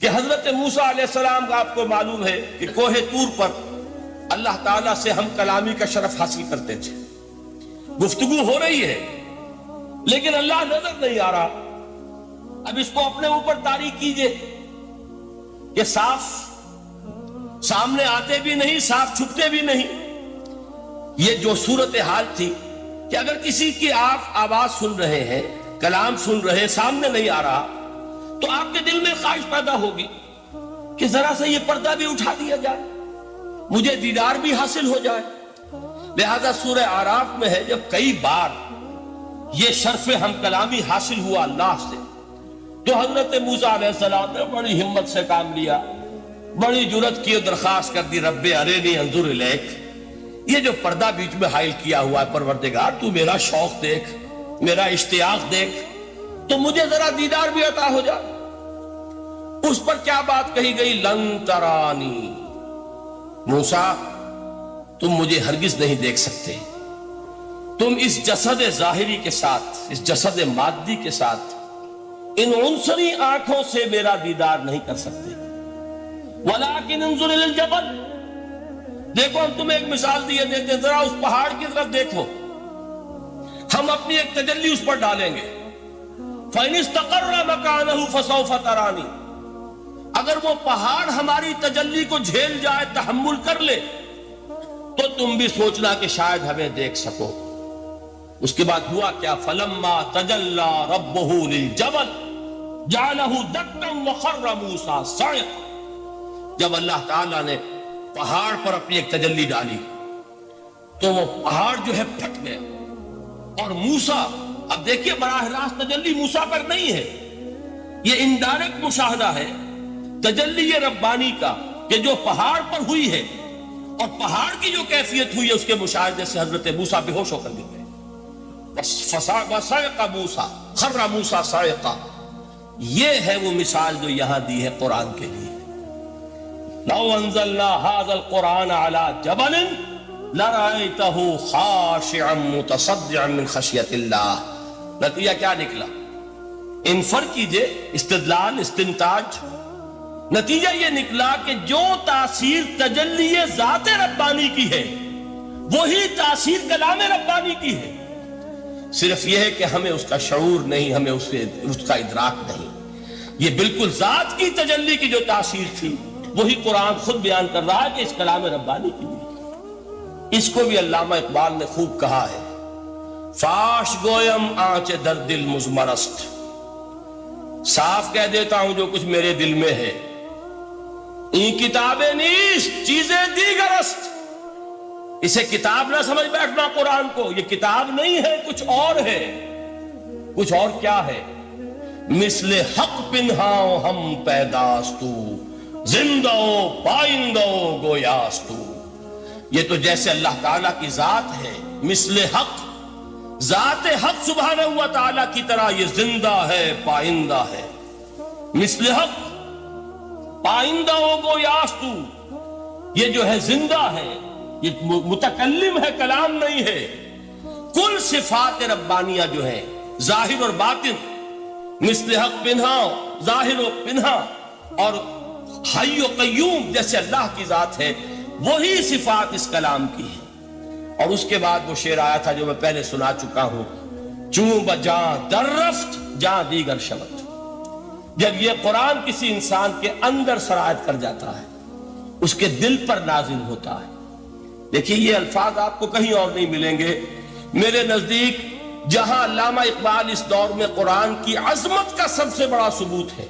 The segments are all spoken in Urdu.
کہ حضرت موسیٰ علیہ السلام کا آپ کو معلوم ہے کہ کوہ طور پر اللہ تعالیٰ سے ہم کلامی کا شرف حاصل کرتے تھے، گفتگو ہو رہی ہے لیکن اللہ نظر نہیں آ رہا۔ اب اس کو اپنے اوپر طاری کیجئے کہ صاف سامنے آتے بھی نہیں، صاف چھپتے بھی نہیں۔ یہ جو صورتحال تھی کہ اگر کسی کی آپ آواز سن رہے ہیں، کلام سن رہے ہیں، سامنے نہیں آ رہا، تو آپ کے دل میں خواہش پیدا ہوگی کہ ذرا سے یہ پردہ بھی اٹھا دیا جائے، مجھے دیدار بھی حاصل ہو جائے۔ لہذا سورہ اعراف میں ہے جب کئی بار یہ شرف ہم کلامی حاصل ہوا اللہ سے، تو حضرت موسیٰ علیہ السلام نے بڑی ہمت سے کام لیا، بڑی جرت کی درخواست کر دی، رب ارینی انظر الیک، یہ جو پردہ بیچ میں حائل کیا ہوا ہے پروردگار، تو میرا شوق دیکھ، میرا اشتیاق دیکھ، تو مجھے ذرا دیدار بھی عطا ہو جائے۔ اس پر کیا بات کہی گئی؟ لن ترانی، موسیٰ تم مجھے ہرگز نہیں دیکھ سکتے، تم اس جسد ظاہری کے ساتھ، اس جسد مادی کے ساتھ، ان عنصری آنکھوں سے میرا دیدار نہیں کر سکتے۔ ولیکن انظر الی الجبل، دیکھو ہم تمہیں ایک مثال دیے دیتے، ذرا اس پہاڑ کی طرف دیکھو، ہم اپنی ایک تجلی اس پر ڈالیں گے۔ فَإِنِ اسْتَقَرَّ مَكَانَهُ فَسَوْفَ تَرَانِي، اگر وہ پہاڑ ہماری تجلی کو جھیل جائے، تحمل کر لے، تو تم بھی سوچنا کہ شاید ہمیں دیکھ سکو۔ اس کے بعد ہوا کیا؟ فَلَمَّا تَجَلَّى رَبُّهُ لِلْجَبَلِ جَعَلَهُ دَكًّا وَخَرَّ مُوسَىٰ صَعِقًا، جب اللہ تعالیٰ نے پہاڑ پر اپنی ایک تجلی ڈالی تو وہ پہاڑ جو ہے پھٹ گیا، اور موسیٰ، اب دیکھیے براہ راست تجلی موسیٰ پر نہیں ہے، یہ انڈائریکٹ مشاہدہ ہے تجلی ربانی کا، کہ جو پہاڑ پر ہوئی ہے اور پہاڑ کی جو کیفیت ہوئی ہے اس کے مشاہدے سے حضرت موسیٰ بے ہوش ہو کر گر گئے۔ وَصَعِقَ مُوسَىٰ خَرَّ مُوسَىٰ صَعِقًا، یہ ہے وہ مثال جو یہاں دی ہے قرآن کے لیے۔ لَوْ أَنزَلْنَا هَذَا الْقُرْآنَ عَلَىٰ جَبَلٍ لَرَأَيْتَهُ خَاشِعًا مُتَصَدِّعًا مِنْ خَشْيَةِ اللَّهِ، نتیجہ کیا نکلا؟ انفر کیجئے، استدلال، استنتاج، نتیجہ یہ نکلا کہ جو تاثیر تجلی ذات ربانی کی ہے وہی تاثیر کلام ربانی کی ہے، صرف یہ ہے کہ ہمیں اس کا شعور نہیں، ہمیں اس کا ادراک نہیں۔ یہ بالکل ذات کی تجلی کی جو تاثیر تھی وہی قرآن خود بیان کر رہا ہے کہ اس کلام ربانی کی بھی۔ اس کو بھی علامہ اقبال نے خوب کہا ہے، فاش گویم آنچ در دل مزمرست، صاف کہہ دیتا ہوں جو کچھ میرے دل میں ہے، این کتابیں نیست چیزیں دیگر است، اسے کتاب نہ سمجھ بیٹھنا قرآن کو، یہ کتاب نہیں ہے، کچھ اور ہے۔ کچھ اور کیا ہے؟ مثل حق پنہاؤ ہم پیداستو، زندہ پائندہ گویاستو، یہ تو جیسے اللہ تعالیٰ کی ذات ہے، مثل حق، ذات حق سبحانہ و تعالیٰ کی طرح یہ زندہ ہے، پائندہ ہے۔ مثل حق، پائندہ گویاستو، یہ جو ہے زندہ ہے، یہ متکلم ہے، کلام نہیں ہے۔ کل صفات ربانیہ جو ہیں ظاہر اور باطن، مثل حق پنہا، ظاہر و پنہا، اور حی و قیوم جیسے اللہ کی ذات ہے، وہی صفات اس کلام کی ہیں۔ اور اس کے بعد وہ شعر آیا تھا جو میں پہلے سنا چکا ہوں، چوں بجاں در رفت جاں دیگر شود، جب یہ قرآن کسی انسان کے اندر سرایت کر جاتا ہے، اس کے دل پر نازل ہوتا ہے۔ دیکھیے یہ الفاظ آپ کو کہیں اور نہیں ملیں گے۔ میرے نزدیک جہاں علامہ اقبال اس دور میں قرآن کی عظمت کا سب سے بڑا ثبوت ہے،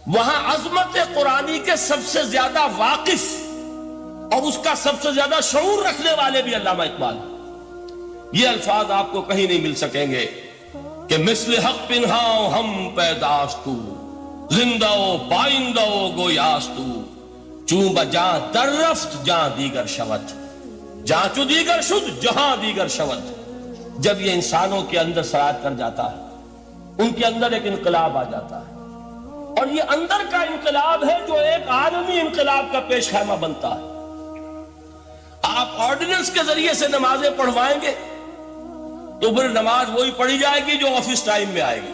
وہاں عظمت قرآنی کے سب سے زیادہ واقف اور اس کا سب سے زیادہ شعور رکھنے والے بھی علامہ اقبال۔ یہ الفاظ آپ کو کہیں نہیں مل سکیں گے کہ مثل حق پنہاؤ ہم پیداستو، زندہ و پائندہ گویاستو، چوں بجاں در رفت جاں دیگر شود، جاں چو دیگر شد جہاں دیگر شود۔ جب یہ انسانوں کے اندر سرایت کر جاتا ہے، ان کے اندر ایک انقلاب آ جاتا ہے، اور یہ اندر کا انقلاب ہے جو ایک عالمی انقلاب کا پیش خیمہ بنتا ہے۔ آپ آرڈیننس کے ذریعے سے نمازیں پڑھوائیں گے تو پھر نماز وہی پڑھی جائے گی جو آفس ٹائم میں آئے گی،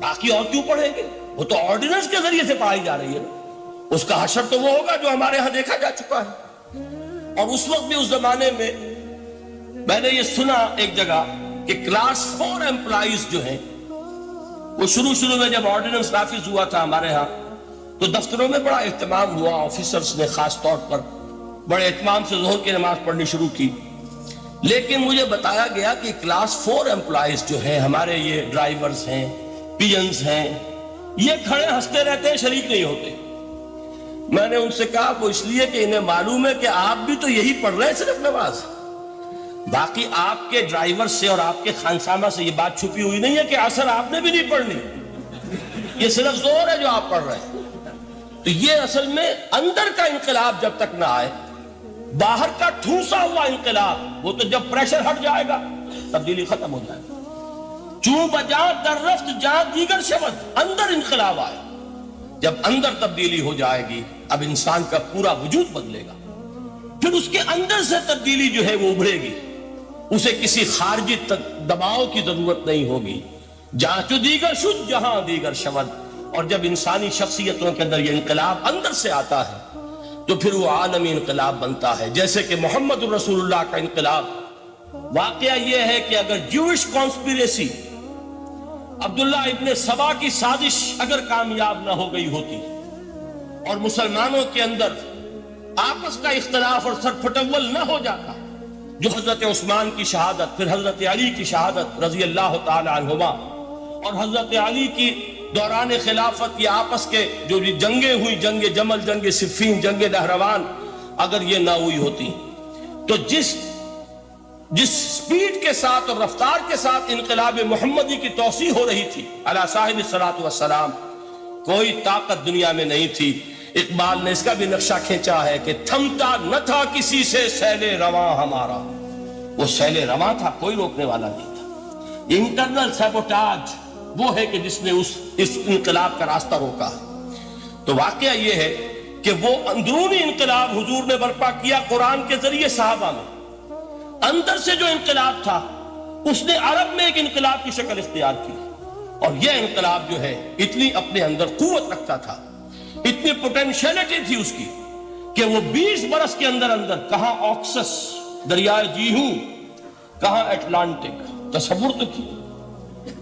باقی اور کیوں پڑھیں گے؟ وہ تو آرڈیننس کے ذریعے سے پڑھائی جا رہی ہے نا۔ اس کا حشر تو وہ ہوگا جو ہمارے ہاں دیکھا جا چکا ہے۔ اور اس وقت بھی اس زمانے میں نے یہ سنا ایک جگہ کہ کلاس 4 امپلائیز جو ہیں وہ شروع میں جب آرڈیننس نافذ ہوا تھا ہمارے ہاں تو دفتروں میں بڑا اہتمام ہوا، آفیسرز نے خاص طور پر بڑے اہتمام سے ظہر کی نماز پڑھنی شروع کی۔ لیکن مجھے بتایا گیا کہ کلاس 4 امپلائیز جو ہیں ہمارے، یہ ڈرائیورز ہیں، پینز ہیں، یہ کھڑے ہنستے رہتے ہیں، شریک نہیں ہوتے۔ میں نے ان سے کہا وہ اس لیے کہ انہیں معلوم ہے کہ آپ بھی تو یہی پڑھ رہے ہیں صرف نماز، باقی آپ کے ڈرائیور سے اور آپ کے خانسامہ سے یہ بات چھپی ہوئی نہیں ہے کہ اصل آپ نے بھی نہیں پڑھنی، یہ صرف زور ہے جو آپ پڑھ رہے ہیں۔ تو یہ اصل میں اندر کا انقلاب جب تک نہ آئے، باہر کا ٹھوسا ہوا انقلاب، وہ تو جب پریشر ہٹ جائے گا تبدیلی ختم ہو جائے گا۔ چوں بجا در رفت جہاں دیگر شود، اندر انقلاب آئے، جب اندر تبدیلی ہو جائے گی اب انسان کا پورا وجود بدلے گا، پھر اس کے اندر سے تبدیلی جو ہے وہ ابھرے گی، اسے کسی خارجی دباؤ کی ضرورت نہیں ہوگی۔ جہاں چو دیگر شد جہاں دیگر شود، اور جب انسانی شخصیتوں کے اندر یہ انقلاب اندر سے آتا ہے تو پھر وہ عالمی انقلاب بنتا ہے، جیسے کہ محمد الرسول اللہ کا انقلاب۔ واقعہ یہ ہے کہ اگر جوش کانسپیریسی، عبداللہ ابن سبا کی سازش اگر کامیاب نہ ہو گئی ہوتی اور مسلمانوں کے اندر آپس کا اختلاف اور سرپھٹول نہ ہو جاتا، جو حضرت عثمان کی شہادت، پھر حضرت علی کی شہادت رضی اللہ تعالی عنہما، اور حضرت علی کی دوران خلافت یہ آپس کے جو جنگیں ہوئی، جنگ جمل، جنگ صفین، جنگ نہروان، اگر یہ نہ ہوئی ہوتی تو جس سپیڈ کے ساتھ اور رفتار کے ساتھ انقلاب محمدی کی توسیع ہو رہی تھی علی صاحب الصلاۃ والسلام، کوئی طاقت دنیا میں نہیں تھی۔ اقبال نے اس کا بھی نقشہ کھینچا ہے کہ تھمتا نہ تھا کسی سے سیل رواں ہمارا، وہ سیل رواں تھا، کوئی روکنے والا نہیں تھا۔ انٹرنل سیبوٹاج وہ ہے کہ جس نے اس انقلاب کا راستہ روکا۔ تو واقعہ یہ ہے کہ وہ اندرونی انقلاب حضور نے برپا کیا قرآن کے ذریعے صحابہ میں، اندر سے جو انقلاب تھا اس نے عرب میں ایک انقلاب کی شکل اختیار کی، اور یہ انقلاب جو ہے اتنی اپنے اندر قوت رکھتا تھا، اتنی پوٹینشیلٹی تھی اس کی کہ وہ 20 برس کے اندر کہاں آکسس دریائے جیہوں، کہاں اٹلانٹک، تصور تو کی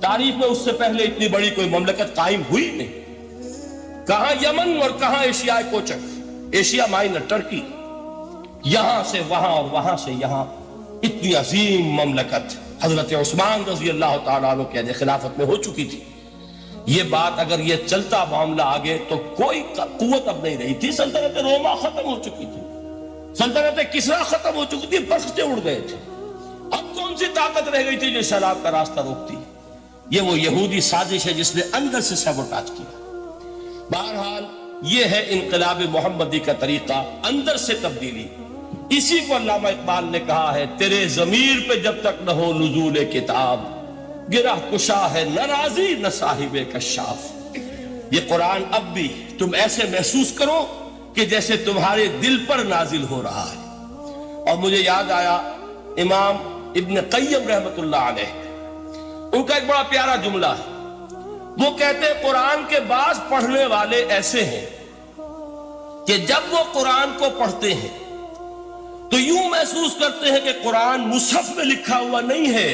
تاریخ میں اس سے پہلے اتنی بڑی کوئی مملکت قائم ہوئی نہیں، کہاں یمن اور کہاں ایشیا کوچک، ایشیا مائنر ٹرکی، یہاں سے وہاں اور وہاں سے یہاں، اتنی عظیم مملکت حضرت عثمان رضی اللہ تعالیٰ عنہ کے خلافت میں ہو چکی تھی۔ یہ بات اگر یہ چلتا معاملہ آگے تو کوئی قوت اب نہیں رہی تھی۔ سلطنت روما ختم ہو چکی تھی، سلطنت کسرا ختم ہو چکی تھی، بخشتے اڑ گئے تھے، اب کون سی طاقت رہ گئی تھی جو سیلاب کا راستہ روکتی؟ یہ وہ یہودی سازش ہے جس نے اندر سے سیبوٹاج کیا۔ بہرحال یہ ہے انقلاب محمدی کا طریقہ، اندر سے تبدیلی۔ اسی کو علامہ اقبال نے کہا ہے، تیرے ضمیر پہ جب تک نہ ہو نزول کتاب، گرہ کشا ہے نہ راضی نہ صاحب کشاف۔ یہ قرآن اب بھی تم ایسے محسوس کرو کہ جیسے تمہارے دل پر نازل ہو رہا ہے۔ اور مجھے یاد آیا امام ابن قیم رحمت اللہ علیہ، ان کا ایک بڑا پیارا جملہ ہے، وہ کہتے ہیں قرآن کے بعض پڑھنے والے ایسے ہیں کہ جب وہ قرآن کو پڑھتے ہیں تو یوں محسوس کرتے ہیں کہ قرآن مصحف میں لکھا ہوا نہیں ہے،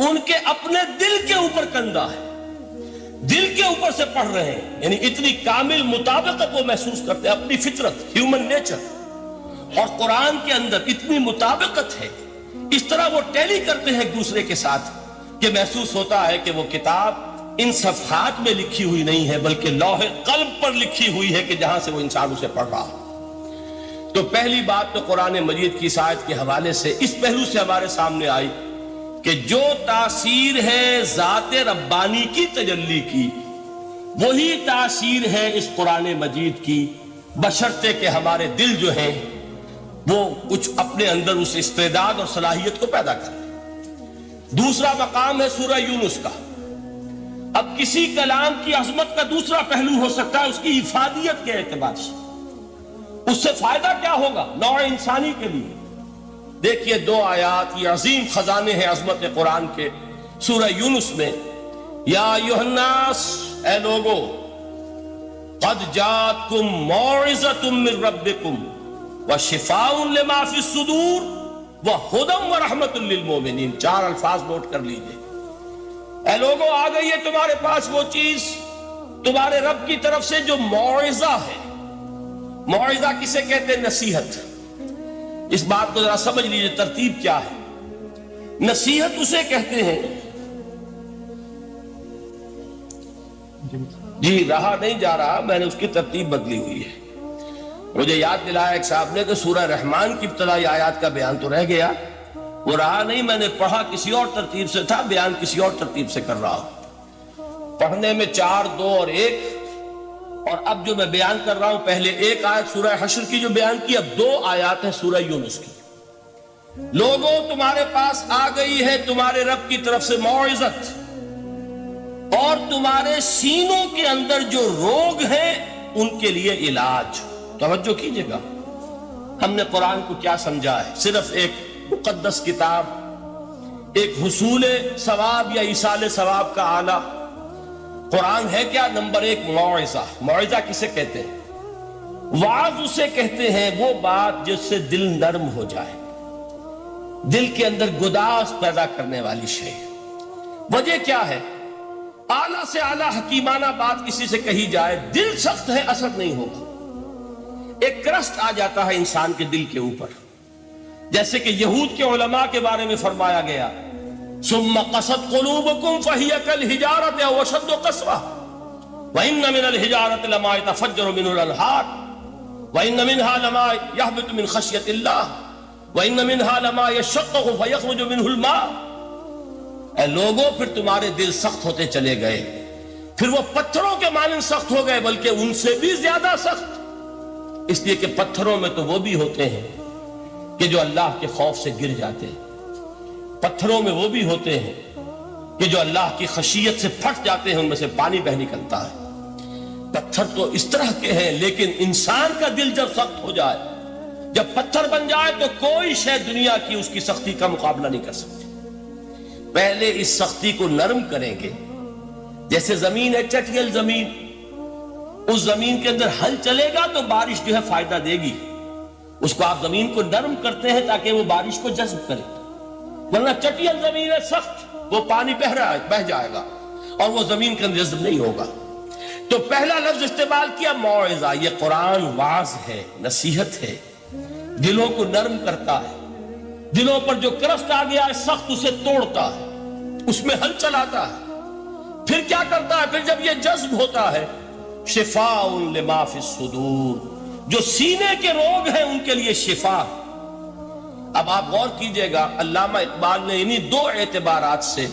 ان کے اپنے دل کے اوپر کندہ ہے، دل کے اوپر سے پڑھ رہے ہیں، یعنی اتنی کامل مطابقت وہ محسوس کرتے ہیں، اپنی فطرت، ہیومن نیچر اور قرآن کے اندر اتنی مطابقت ہے، اس طرح وہ ٹیلی کرتے ہیں ایک دوسرے کے ساتھ کہ محسوس ہوتا ہے کہ وہ کتاب ان صفحات میں لکھی ہوئی نہیں ہے بلکہ لوح قلب پر لکھی ہوئی ہے کہ جہاں سے وہ انسان اسے پڑھ رہا ہے۔ تو پہلی بات تو قرآن مجید کی اس آیت کے حوالے سے اس پہلو سے ہمارے سامنے آئی کہ جو تاثیر ہے ذات ربانی کی تجلی کی، وہی تاثیر ہے اس قرآن مجید کی، بشرطے کہ ہمارے دل جو ہیں وہ کچھ اپنے اندر اس استعداد اور صلاحیت کو پیدا کریں۔ دوسرا مقام ہے سورہ یونس کا۔ اب کسی کلام کی عظمت کا دوسرا پہلو ہو سکتا ہے اس کی افادیت کے اعتبار سے، اس سے فائدہ کیا ہوگا نوع انسانی کے لیے۔ دیکھیے 2 آیات، یہ عظیم خزانے ہیں عظمت قرآن کے۔ سورہ یونس میں یا ایھا الناس، اے لوگو، قد جاءتکم موعظۃ من ربکم وشفاء لما فی الصدور وہدی ورحمۃ للمؤمنین. 4 الفاظ نوٹ کر لیجئے. اے لوگوں، آ گئی ہے تمہارے پاس وہ چیز تمہارے رب کی طرف سے جو موعظہ ہے. موعظہ کسے کہتے ہیں؟ نصیحت. اس بات کو ذرا سمجھ لیجئے ترتیب کیا ہے. نصیحت اسے کہتے ہیں. جی رہا نہیں جا رہا، میں نے اس کی ترتیب بدلی ہوئی ہے. مجھے یاد دلایا ایک صاحب نے کہ سورہ رحمان کی ابتدائی آیات کا بیان تو رہ گیا، وہ رہا نہیں. میں نے پڑھا کسی اور ترتیب سے تھا، بیان کسی اور ترتیب سے کر رہا ہوں. پڑھنے میں 4 2 اور 1، اور اب جو میں بیان کر رہا ہوں پہلے 1 آیت سورہ حشر کی جو بیان کی، اب 2 آیات ہیں سورہ یونس کی. لوگوں، تمہارے پاس آ گئی ہے تمہارے رب کی طرف سے موعظت، اور تمہارے سینوں کے اندر جو روگ ہیں ان کے لیے علاج. توجہ کیجئے گا، ہم نے قرآن کو کیا سمجھا ہے؟ صرف ایک مقدس کتاب، ایک حصول ثواب یا ایصال ثواب کا آلہ. قرآن ہے کیا؟ نمبر 1 موعظہ. موعظہ کسے کہتے ہیں؟ وعظ اسے کہتے ہیں وہ بات جس سے دل نرم ہو جائے، دل کے اندر گداز پیدا کرنے والی شے. وجہ کیا ہے؟ اعلیٰ سے اعلیٰ حکیمانہ بات کسی سے کہی جائے، دل سخت ہے، اثر نہیں ہوگا. ایک کرسٹ آ جاتا ہے انسان کے دل کے اوپر، جیسے کہ یہود کے علماء کے بارے میں فرمایا گیا ثم قست قلوبکم فہی کالحجارۃ او اشد قسوہ وان من الحجارۃ لما يتفجر منه الانہار وان منها لما يهبط من خشیۃ اللہ وان منها لما يشقق فيخرج منه الماء. اے لوگوں، پھر تمہارے دل سخت ہوتے چلے گئے، پھر وہ پتھروں کے مانند سخت ہو گئے، بلکہ ان سے بھی زیادہ سخت. اس لیے کہ پتھروں میں تو وہ بھی ہوتے ہیں کہ جو اللہ کے خوف سے گر جاتے ہیں، پتھروں میں وہ بھی ہوتے ہیں کہ جو اللہ کی خشیت سے پھٹ جاتے ہیں، ان میں سے پانی بہ نکلتا ہے. پتھر تو اس طرح کے ہیں، لیکن انسان کا دل جب سخت ہو جائے، جب پتھر بن جائے، تو کوئی شے دنیا کی اس کی سختی کا مقابلہ نہیں کر سکتی. پہلے اس سختی کو نرم کریں گے. جیسے زمین ہے، چٹیل زمین، اس زمین کے اندر ہل چلے گا تو بارش جو ہے فائدہ دے گی. اس کو آپ زمین کو نرم کرتے ہیں تاکہ وہ بارش کو جذب کرے، ورنہ چٹیل زمین ہے، سخت، وہ پانی بہ جائے گا اور وہ زمین کے اندر جذب نہیں ہوگا. تو پہلا لفظ استعمال کیا موعظہ. یہ قرآن واعظ ہے، نصیحت ہے، دلوں کو نرم کرتا ہے. دلوں پر جو کرست آ گیا ہے سخت، اسے توڑتا ہے، اس میں ہل چلاتا ہے. پھر کیا کرتا ہے؟ پھر جب یہ جذب ہوتا ہے، شفاء لما فی الصدور، جو سینے کے روگ ہیں ان کے لیے شفا. اب آپ غور کیجئے گا، علامہ اقبال نے انہی 2 اعتبارات سے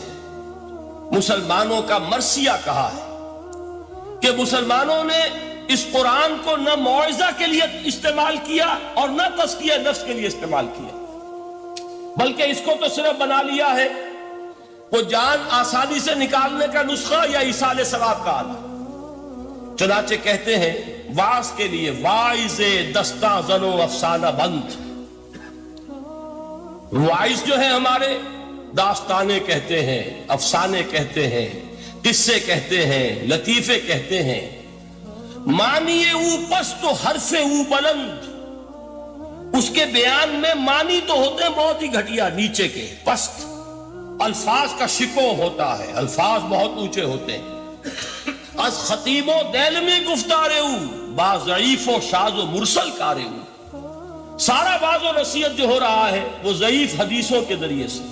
مسلمانوں کا مرثیہ کہا ہے کہ مسلمانوں نے اس قرآن کو نہ موعظہ کے لیے استعمال کیا اور نہ تزکیہ نفس کے لیے استعمال کیا، بلکہ اس کو تو صرف بنا لیا ہے وہ جان آسانی سے نکالنے کا نسخہ یا ایصال ثواب کا آلہ. چنانچہ کہتے ہیں واعظ کے لیے واعظ دستاں زن و افسانہ بند. واعظ جو ہے ہمارے داستانے کہتے ہیں، افسانے کہتے ہیں، قصے کہتے ہیں، لطیفے کہتے ہیں. معنی او پست و حرف او بلند. اس کے بیان میں معنی تو ہوتے ہیں بہت ہی گھٹیا، نیچے کے، پست. الفاظ کا شکو ہوتا ہے، الفاظ بہت اونچے ہوتے ہیں. از خطیب و دیلمی گفتارے او با ضعیف و شاذ و مرسل کارے او. سارا باز و نصیحت جو ہو رہا ہے وہ ضعیف حدیثوں کے ذریعے سے،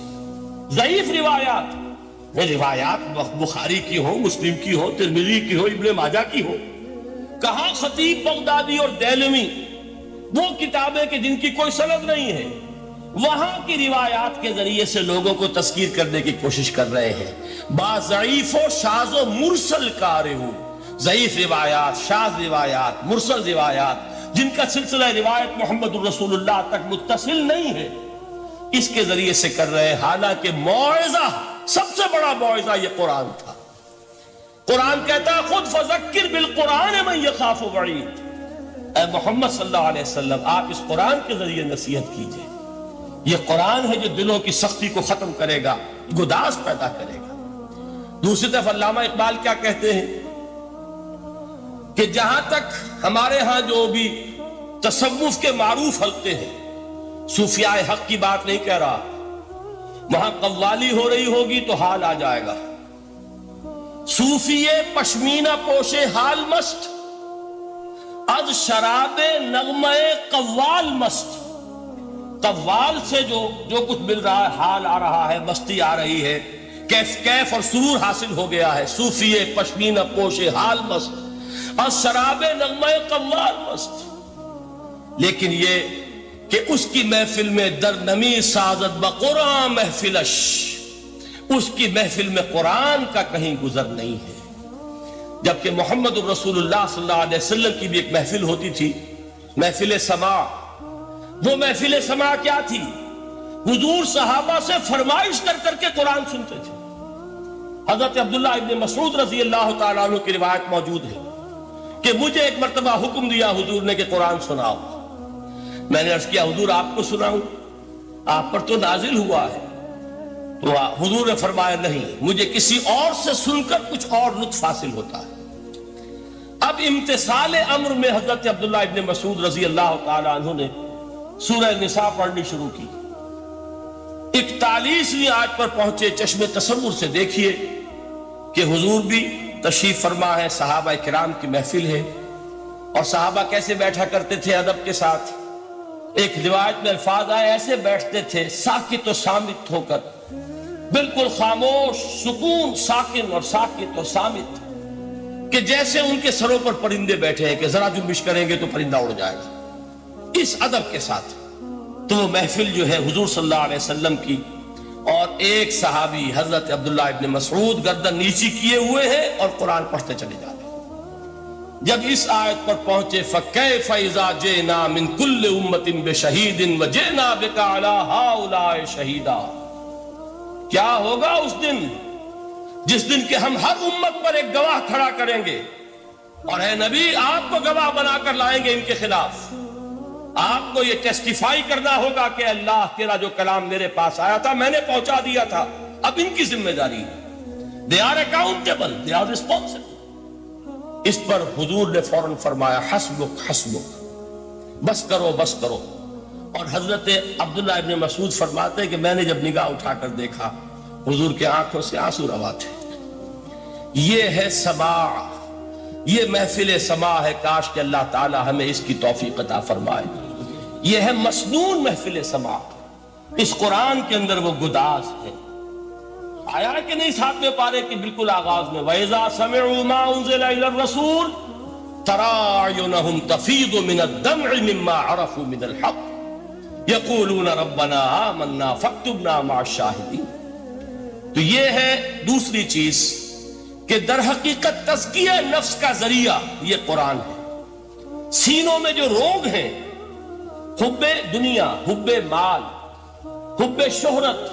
ضعیف روایات. روایات بخاری کی ہو، مسلم کی ہو، ترمذی کی ہو، ابن ماجہ کی ہو. کہاں خطیب بغدادی اور دیلمی، وہ کتابیں کہ جن کی کوئی سند نہیں ہے، وہاں کی روایات کے ذریعے سے لوگوں کو تذکیر کرنے کی کوشش کر رہے ہیں. با ضعیف و شاذ و مرسل کارے ہو. ضعیف روایات، شاذ روایات، مرسل روایات، جن کا سلسلہ روایت محمد الرسول اللہ تک متصل نہیں ہے، اس کے ذریعے سے کر رہے ہیں. حالانکہ موعظہ، سب سے بڑا موعظہ یہ قرآن تھا. قرآن کہتا ہے خود فذکر بالقرآن من یخاف وعید. اے محمد صلی اللہ علیہ وسلم، آپ اس قرآن کے ذریعے نصیحت کیجئے. یہ قرآن ہے جو دلوں کی سختی کو ختم کرے گا، گداز پیدا کرے گا. دوسری طرف علامہ اقبال کیا کہتے ہیں؟ کہ جہاں تک ہمارے ہاں جو بھی تصوف کے معروف حلقے ہیں، صوفیاء حق کی بات نہیں کہہ رہا، وہاں قوالی ہو رہی ہوگی تو حال آ جائے گا. صوفی پشمینہ پوش حال مست، از شراب نغمہ قوال مست. قوال سے جو کچھ مل رہا ہے، حال آ رہا ہے، مستی آ رہی ہے، کیف اور سرور حاصل ہو گیا ہے. صوفی پشمینہ پوش حال مست، از شراب نغمہ قوال مست. لیکن یہ کہ اس کی محفل میں در نمی سازد بقرآن محفلش، اس کی محفل میں قرآن کا کہیں گزر نہیں ہے. جبکہ محمد رسول اللہ صلی اللہ علیہ وسلم کی بھی ایک محفل ہوتی تھی، محفل سماع. وہ محفل سماع کیا تھی؟ حضور صحابہ سے فرمائش کر کر کے قرآن سنتے تھے. حضرت عبداللہ ابن مسعود رضی اللہ تعالیٰ عنہ کی روایت موجود ہے کہ مجھے ایک مرتبہ حکم دیا حضور نے کہ قرآن سناؤ. میں نے عرض کیا حضور آپ کو سناؤں؟ آپ پر تو نازل ہوا ہے. تو حضور نے فرمایا نہیں، مجھے کسی اور سے سن کر کچھ اور لطف حاصل ہوتا ہے. اب امتثال امر میں حضرت عبداللہ ابن مسعود رضی اللہ تعالیٰ عنہ نے سورہ نساء پڑھنی شروع کی. 41ویں آیت پر پہنچے. چشم تصور سے دیکھیے کہ حضور بھی تشریف فرما ہے، صحابہ کرام کی محفل ہے، اور صحابہ کیسے بیٹھا کرتے تھے ادب کے ساتھ. ایک روایت میں الفاظ آئے ایسے بیٹھتے تھے ساکت و صامت ہو کر، بالکل خاموش، سکون، ساکن اور ساکت اور صامت، کہ جیسے ان کے سروں پر پرندے بیٹھے ہیں کہ ذرا جنبش کریں گے تو پرندہ اڑ جائے گا. اس ادب کے ساتھ تو وہ محفل جو ہے حضور صلی اللہ علیہ وسلم کی، اور ایک صحابی حضرت عبداللہ ابن مسعود گردن نیچی کیے ہوئے ہیں اور قرآن پڑھتے چلے جا رہے ہیں. جب اس آیت پر پہنچے فَكَيْفَ إِذَا جِئْنَا مِن كُلِّ أُمَّةٍ بِشَهِيدٍ وَجِئْنَا بِكَ عَلَى هَؤُلَاءِ شَهِيدًا، کیا ہوگا اس دن جس دن کہ ہم ہر امت پر ایک گواہ کھڑا کریں گے، اور اے نبی آپ کو گواہ بنا کر لائیں گے ان کے خلاف. آپ کو یہ ٹیسٹیفائی کرنا ہوگا کہ اللہ تیرا جو کلام میرے پاس آیا تھا میں نے پہنچا دیا تھا، اب ان کی ذمہ داری ہے. they are accountable, they are responsible. اس پر حضور نے فوراً فرمایا حسبک حسبک، بس کرو بس کرو. اور حضرت عبداللہ ابن مسعود فرماتے ہیں کہ میں نے جب نگاہ اٹھا کر دیکھا حضور کے آنکھوں سے آنسو روا تھے. یہ ہے سماع، یہ محفل سماع ہے. کاش کہ اللہ تعالی ہمیں اس کی توفیق عطا فرمائے. یہ ہے مسنون محفل سماع. اس قرآن کے اندر وہ گداز ہے. آیا ہے کہ نہیں ساتویں پارے کے بالکل آغاز میں وَإِذَا سَمِعُوا مَا أُنزِلَ إِلَى الرَّسُولِ تَرَىٰ أَعْيُنَهُمْ تَفِيضُ مِنَ الدَّمْعِ مِمَّا عَرَفُوا مِنَ الْحَقِّ يَقُولُونَ رَبَّنَا آمَنَّا فَاكْتُبْنَا مَعَ الشَّاهِدِينَ. تو یہ ہے دوسری چیز کہ در حقیقت تزکیہ نفس کا ذریعہ یہ قرآن ہے. سینوں میں جو روگ ہیں، حب دنیا، حب مال، حب شہرت،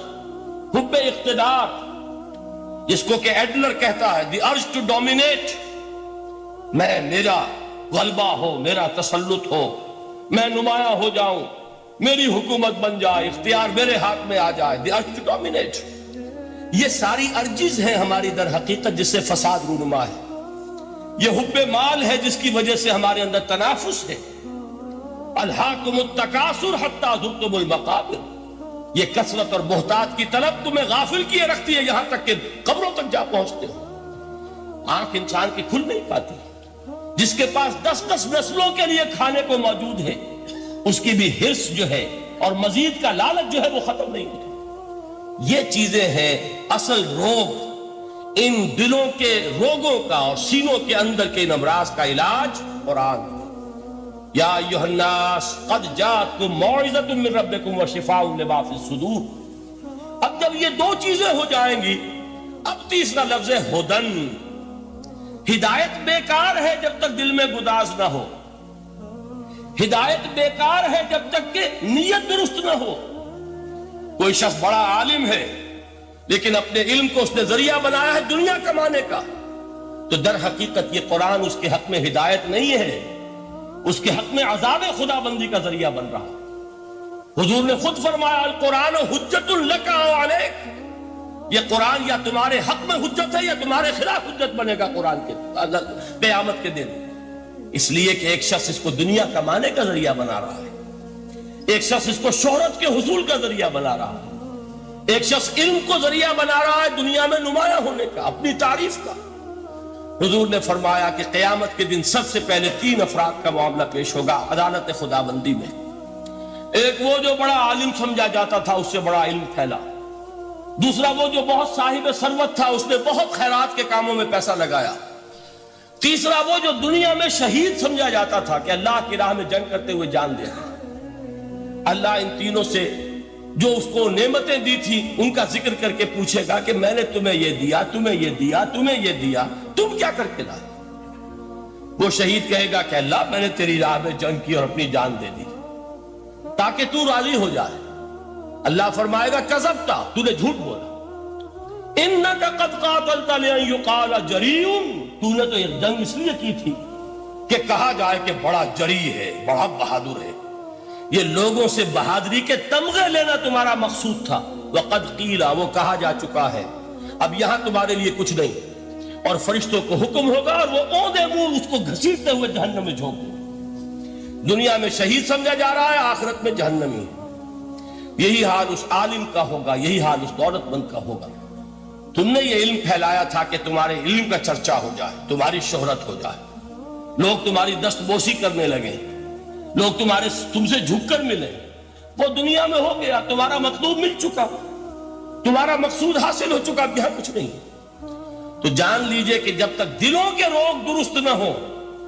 حب اقتدار، جس کو کہ ایڈلر کہتا ہے دی ارج ٹو ڈومینیٹ، میرا غلبہ ہو، میرا تسلط ہو، میں نمایاں ہو جاؤں، میری حکومت بن جائے، اختیار میرے ہاتھ میں آ جائے، دی ارج ٹو ڈومینیٹ. یہ ساری ارجز ہیں ہماری در حقیقت جس سے فساد رونما ہے. یہ حب مال ہے جس کی وجہ سے ہمارے اندر تنافس ہے. الہاکم التکاثر حتی زرتم المقابر. یہ کثرت اور بہتات کی طلب تمہیں غافل کیے رکھتی ہے یہاں تک کہ قبروں تک جا پہنچتے ہو. آنکھ انسان کی کھل نہیں پاتی. جس کے پاس 10 نسلوں کے لیے کھانے کو موجود ہے اس کی بھی حرص جو ہے اور مزید کا لالچ جو ہے وہ ختم نہیں ہوتا. یہ چیزیں ہیں اصل روگ. ان دلوں کے روگوں کا اور سینوں کے اندر کے ان امراض کا علاج قرآن. یا ایھا الناس قد جاءتکم موعظۃ من ربکم وشفاء لما فی الصدور. اب جب یہ دو چیزیں ہو جائیں گی اب تیسرا لفظ ہے ہدن. ہدایت بیکار ہے جب تک دل میں گداز نہ ہو. ہدایت بیکار ہے جب تک کہ نیت درست نہ ہو. کوئی شخص بڑا عالم ہے لیکن اپنے علم کو اس نے ذریعہ بنایا ہے دنیا کمانے کا، تو در حقیقت یہ قرآن اس کے حق میں ہدایت نہیں ہے، اس کے حق میں عذاب خدا بندی کا ذریعہ بن رہا. حضور نے خود فرمایا القرآن حجت لک و علیک. یہ قرآن یا تمہارے حق میں حجت ہے یا تمہارے خلاف حجت بنے گا قرآن کے قیامت کے دن. اس لیے کہ ایک شخص اس کو دنیا کمانے کا ذریعہ بنا رہا ہے، ایک شخص اس کو شہرت کے حصول کا ذریعہ بنا رہا ہے، ایک شخص علم کو ذریعہ بنا رہا ہے دنیا میں نمایاں ہونے کا، اپنی تعریف کا۔ حضور نے فرمایا کہ قیامت کے دن سب سے پہلے 3 افراد کا معاملہ پیش ہوگا عدالت خداوندی میں۔ ایک وہ جو بڑا عالم سمجھا جاتا تھا، اس سے بڑا علم پھیلا۔ دوسرا وہ جو بہت صاحب ثروت تھا، اس نے بہت خیرات کے کاموں میں پیسہ لگایا۔ تیسرا وہ جو دنیا میں شہید سمجھا جاتا تھا کہ اللہ کی راہ میں جنگ کرتے ہوئے جان دے دیا۔ اللہ ان تینوں سے جو اس کو نعمتیں دی تھی ان کا ذکر کر کے پوچھے گا کہ میں نے تمہیں یہ دیا، تمہیں یہ دیا، تمہیں یہ دیا، تم کیا کر کے لائے؟ وہ شہید کہے گا کہ اللہ میں نے تیری راہ میں جنگ کی اور اپنی جان دے دی تاکہ تو راضی ہو جائے۔ اللہ فرمائے گا کذبتا، تو نے جھوٹ بولا، انک قد قاتلت لئن یقال جریء، تو نے تو یہ جنگ اس لیے کی تھی کہ کہا جائے کہ بڑا جری ہے، بڑا بہادر ہے۔ یہ لوگوں سے بہادری کے تمغے لینا تمہارا مقصود تھا۔ وقد قیل، وہ کہا جا چکا ہے، اب یہاں تمہارے لیے کچھ نہیں۔ اور فرشتوں کو حکم ہوگا اور وہ اودے منہ اس کو گھسیٹتے ہوئے جہنم میں جھونک دیں۔ دنیا میں شہید سمجھا جا رہا ہے، آخرت میں جہنمی ہے۔ یہی حال اس عالم کا ہوگا، یہی حال اس دولت مند کا ہوگا۔ تم نے یہ علم پھیلایا تھا کہ تمہارے علم کا چرچا ہو جائے، تمہاری شہرت ہو جائے، لوگ تمہاری دست بوسی کرنے لگے، لوگ تم سے جھک کر ملے۔ وہ دنیا میں ہو گیا، تمہارا مطلوب مل چکا، تمہارا مقصود حاصل ہو چکا، اب یہاں کچھ نہیں۔ تو جان لیجئے کہ جب تک دلوں کے روگ درست نہ ہو،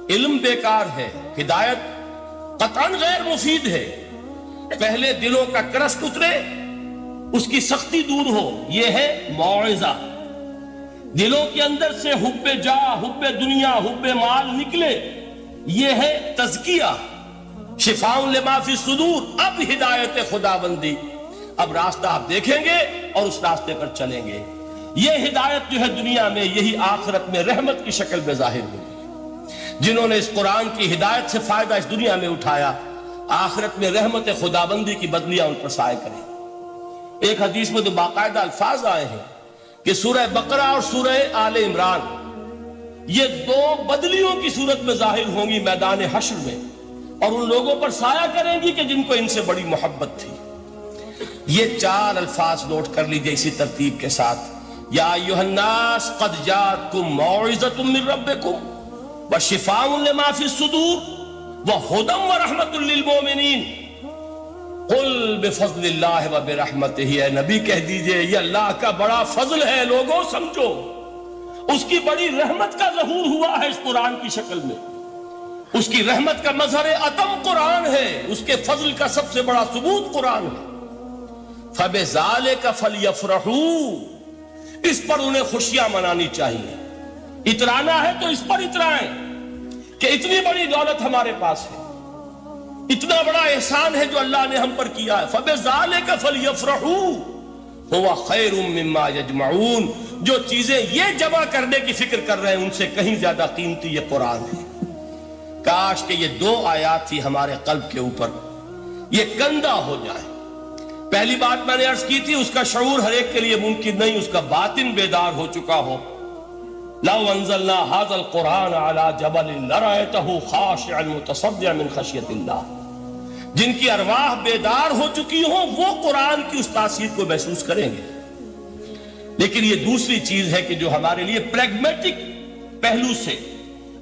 علم بیکار ہے، ہدایت قطعاً غیر مفید ہے۔ پہلے دلوں کا کرشک اترے، اس کی سختی دور ہو، یہ ہے موعظہ۔ دلوں کے اندر سے حب جاہ، حب دنیا، حب مال نکلے، یہ ہے تزکیہ، شفاء لما فی الصدور۔ اب ہدایت خداوندی، اب راستہ آپ دیکھیں گے اور اس راستے پر چلیں گے۔ یہ ہدایت جو ہے دنیا میں، یہی آخرت میں رحمت کی شکل میں ظاہر ہوگی۔ جنہوں نے اس قرآن کی ہدایت سے فائدہ اس دنیا میں اٹھایا، آخرت میں رحمت خداوندی کی بدلیاں ان پر سائے کریں۔ ایک حدیث میں تو باقاعدہ الفاظ آئے ہیں کہ سورہ بقرہ اور سورہ آل عمران یہ 2 بدلیوں کی صورت میں ظاہر ہوں گی میدان حشر میں، اور ان لوگوں پر سایہ کریں گی کہ جن کو ان سے بڑی محبت تھی۔ یہ 4 الفاظ نوٹ کر لیجئے اسی ترتیب کے ساتھ۔ یا ایھا الناس قد جاءتکم موعظۃ من ربکم وشفاء لما فی الصدور وہدی ورحمۃ للمؤمنین قل بفضل اللہ وبرحمتہ۔ اے نبی کہہ دیجئے یہ اللہ کا بڑا فضل ہے، لوگوں سمجھو، اس کی بڑی رحمت کا ظہور ہوا ہے اس قرآن کی شکل میں، اس کی رحمت کا مظہر عتم قرآن ہے، اس کے فضل کا سب سے بڑا ثبوت قرآن ہے۔ فَبِذَلِكَ فَلْيَفْرَحُوا، اس پر انہیں خوشیاں منانی چاہیے۔ اترانا ہے تو اس پر اترائیں کہ اتنی بڑی دولت ہمارے پاس ہے، اتنا بڑا احسان ہے جو اللہ نے ہم پر کیا ہے۔ فَبِذَلِكَ فَلْيَفْرَحُوا هُوَ خَيْرٌ مِّمَّا يَجْمَعُونَ، جو چیزیں یہ جمع کرنے کی فکر کر رہے ہیں ان سے کہیں زیادہ قیمتی یہ قرآن ہے۔ کاش کہ یہ 2 آیات تھی ہمارے قلب کے اوپر، یہ کندہ ہو جائے۔ پہلی بات میں نے عرض کی تھی، اس کا شعور ہر ایک کے لیے ممکن نہیں، اس کا باطن بیدار ہو چکا ہو۔ لو انزلنا هذا القرآن على جبل لرأيته خاشعا متصدعا من خشية اللہ، جن کی ارواح بیدار ہو چکی ہوں وہ قرآن کی اس تاثیر کو محسوس کریں گے۔ لیکن یہ دوسری چیز ہے کہ جو ہمارے لیے پریگمیٹک پہلو سے،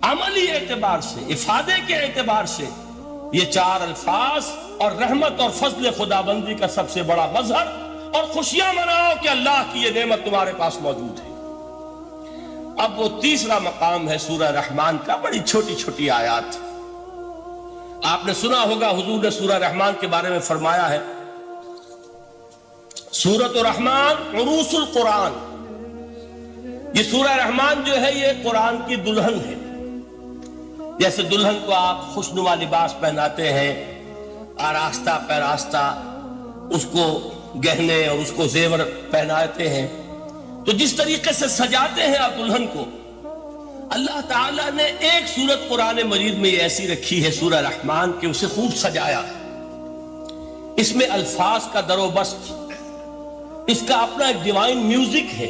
عملی اعتبار سے، افادے کے اعتبار سے، یہ 4 الفاظ اور رحمت اور فضل خداوندی کا سب سے بڑا مظہر، اور خوشیاں مناؤ کہ اللہ کی یہ نعمت تمہارے پاس موجود ہے۔ اب وہ تیسرا مقام ہے سورہ رحمان کا، بڑی چھوٹی چھوٹی آیات۔ آپ نے سنا ہوگا حضور نے سورہ رحمان کے بارے میں فرمایا ہے، سورۃ الرحمن عروس القرآن۔ یہ سورہ رحمان جو ہے یہ قرآن کی دلہن ہے۔ جیسے دلہن کو آپ خوشنما لباس پہناتے ہیں، آراستہ پیراستہ اس کو گہنے اور اس کو زیور پہناتے ہیں، تو جس طریقے سے سجاتے ہیں آپ دلہن کو، اللہ تعالیٰ نے ایک سورت قرآن مجید میں ایسی رکھی ہے سورہ رحمان کہ اسے خوب سجایا ہے۔ اس میں الفاظ کا در و بست، اس کا اپنا ایک ڈیوائن میوزک ہے۔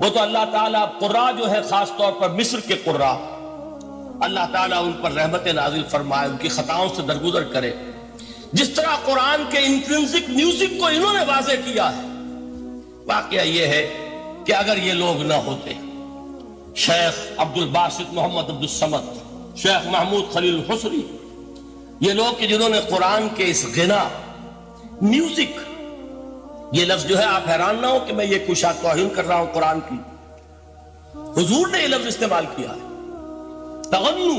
وہ تو اللہ تعالیٰ قراء جو ہے خاص طور پر مصر کے قراء، اللہ تعالیٰ ان پر رحمت نازل فرمائے، ان کی خطاؤں سے درگزر کرے۔ جس طرح قرآن کے انٹرنسک میوزک کو انہوں نے واضح کیا ہے، واقعہ یہ ہے کہ اگر یہ لوگ نہ ہوتے، شیخ عبد الباسط محمد عبد الصمد، شیخ محمود خلیل الحصری، یہ لوگ کہ جنہوں نے قرآن کے اس غنا، میوزک، یہ لفظ جو ہے آپ حیران نہ ہو کہ میں یہ کچھ توہین کر رہا ہوں قرآن کی، حضور نے یہ لفظ استعمال کیا ہے، تغنو،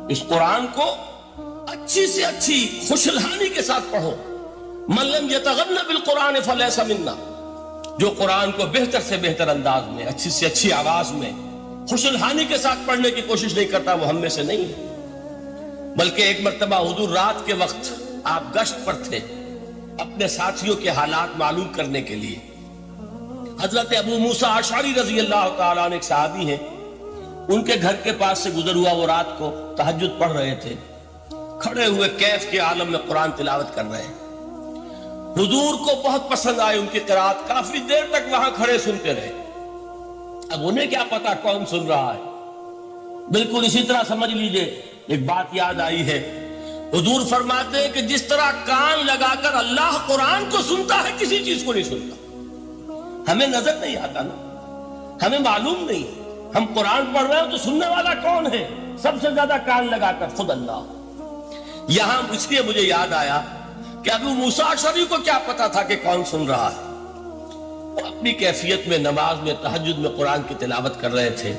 اس قرآن کو اچھی سے اچھی خوشلحانی کے ساتھ پڑھو۔ من لم یتغن بالقرآن فلیس منا، جو قرآن کو بہتر سے بہتر انداز میں، اچھی سے اچھی آواز میں، خوشلحانی کے ساتھ پڑھنے کی کوشش نہیں کرتا، وہ ہم میں سے نہیں ہے۔ بلکہ ایک مرتبہ حضور رات کے وقت آپ گشت پر تھے اپنے ساتھیوں کے حالات معلوم کرنے کے لیے۔ حضرت ابو موسیٰ اشعری رضی اللہ تعالیٰ عنہ ایک صحابی ہیں، ان کے گھر کے پاس سے گزر ہوا، وہ رات کو تہجد پڑھ رہے تھے، کھڑے ہوئے کیف کے عالم میں قرآن تلاوت کر رہے ہیں۔ حضور کو بہت پسند آئی ان کی قرات، کافی دیر تک وہاں کھڑے سنتے رہے۔ اب انہیں کیا پتا کون سن رہا ہے، بالکل اسی طرح سمجھ لیجئے ایک بات یاد آئی ہے، حضور فرماتے ہیں کہ جس طرح کان لگا کر اللہ قرآن کو سنتا ہے، کسی چیز کو نہیں سنتا۔ ہمیں نظر نہیں آتا نا، ہمیں معلوم نہیں، ہم قرآن پڑھ رہے ہیں تو سننے والا کون ہے؟ سب سے زیادہ کان لگا کر خود اللہ۔ یہاں اس لیے مجھے یاد آیا کہ ابو موسیٰ اشعری کو کیا پتا تھا کہ کون سن رہا ہے، وہ اپنی کیفیت میں نماز میں تہجد میں قرآن کی تلاوت کر رہے تھے،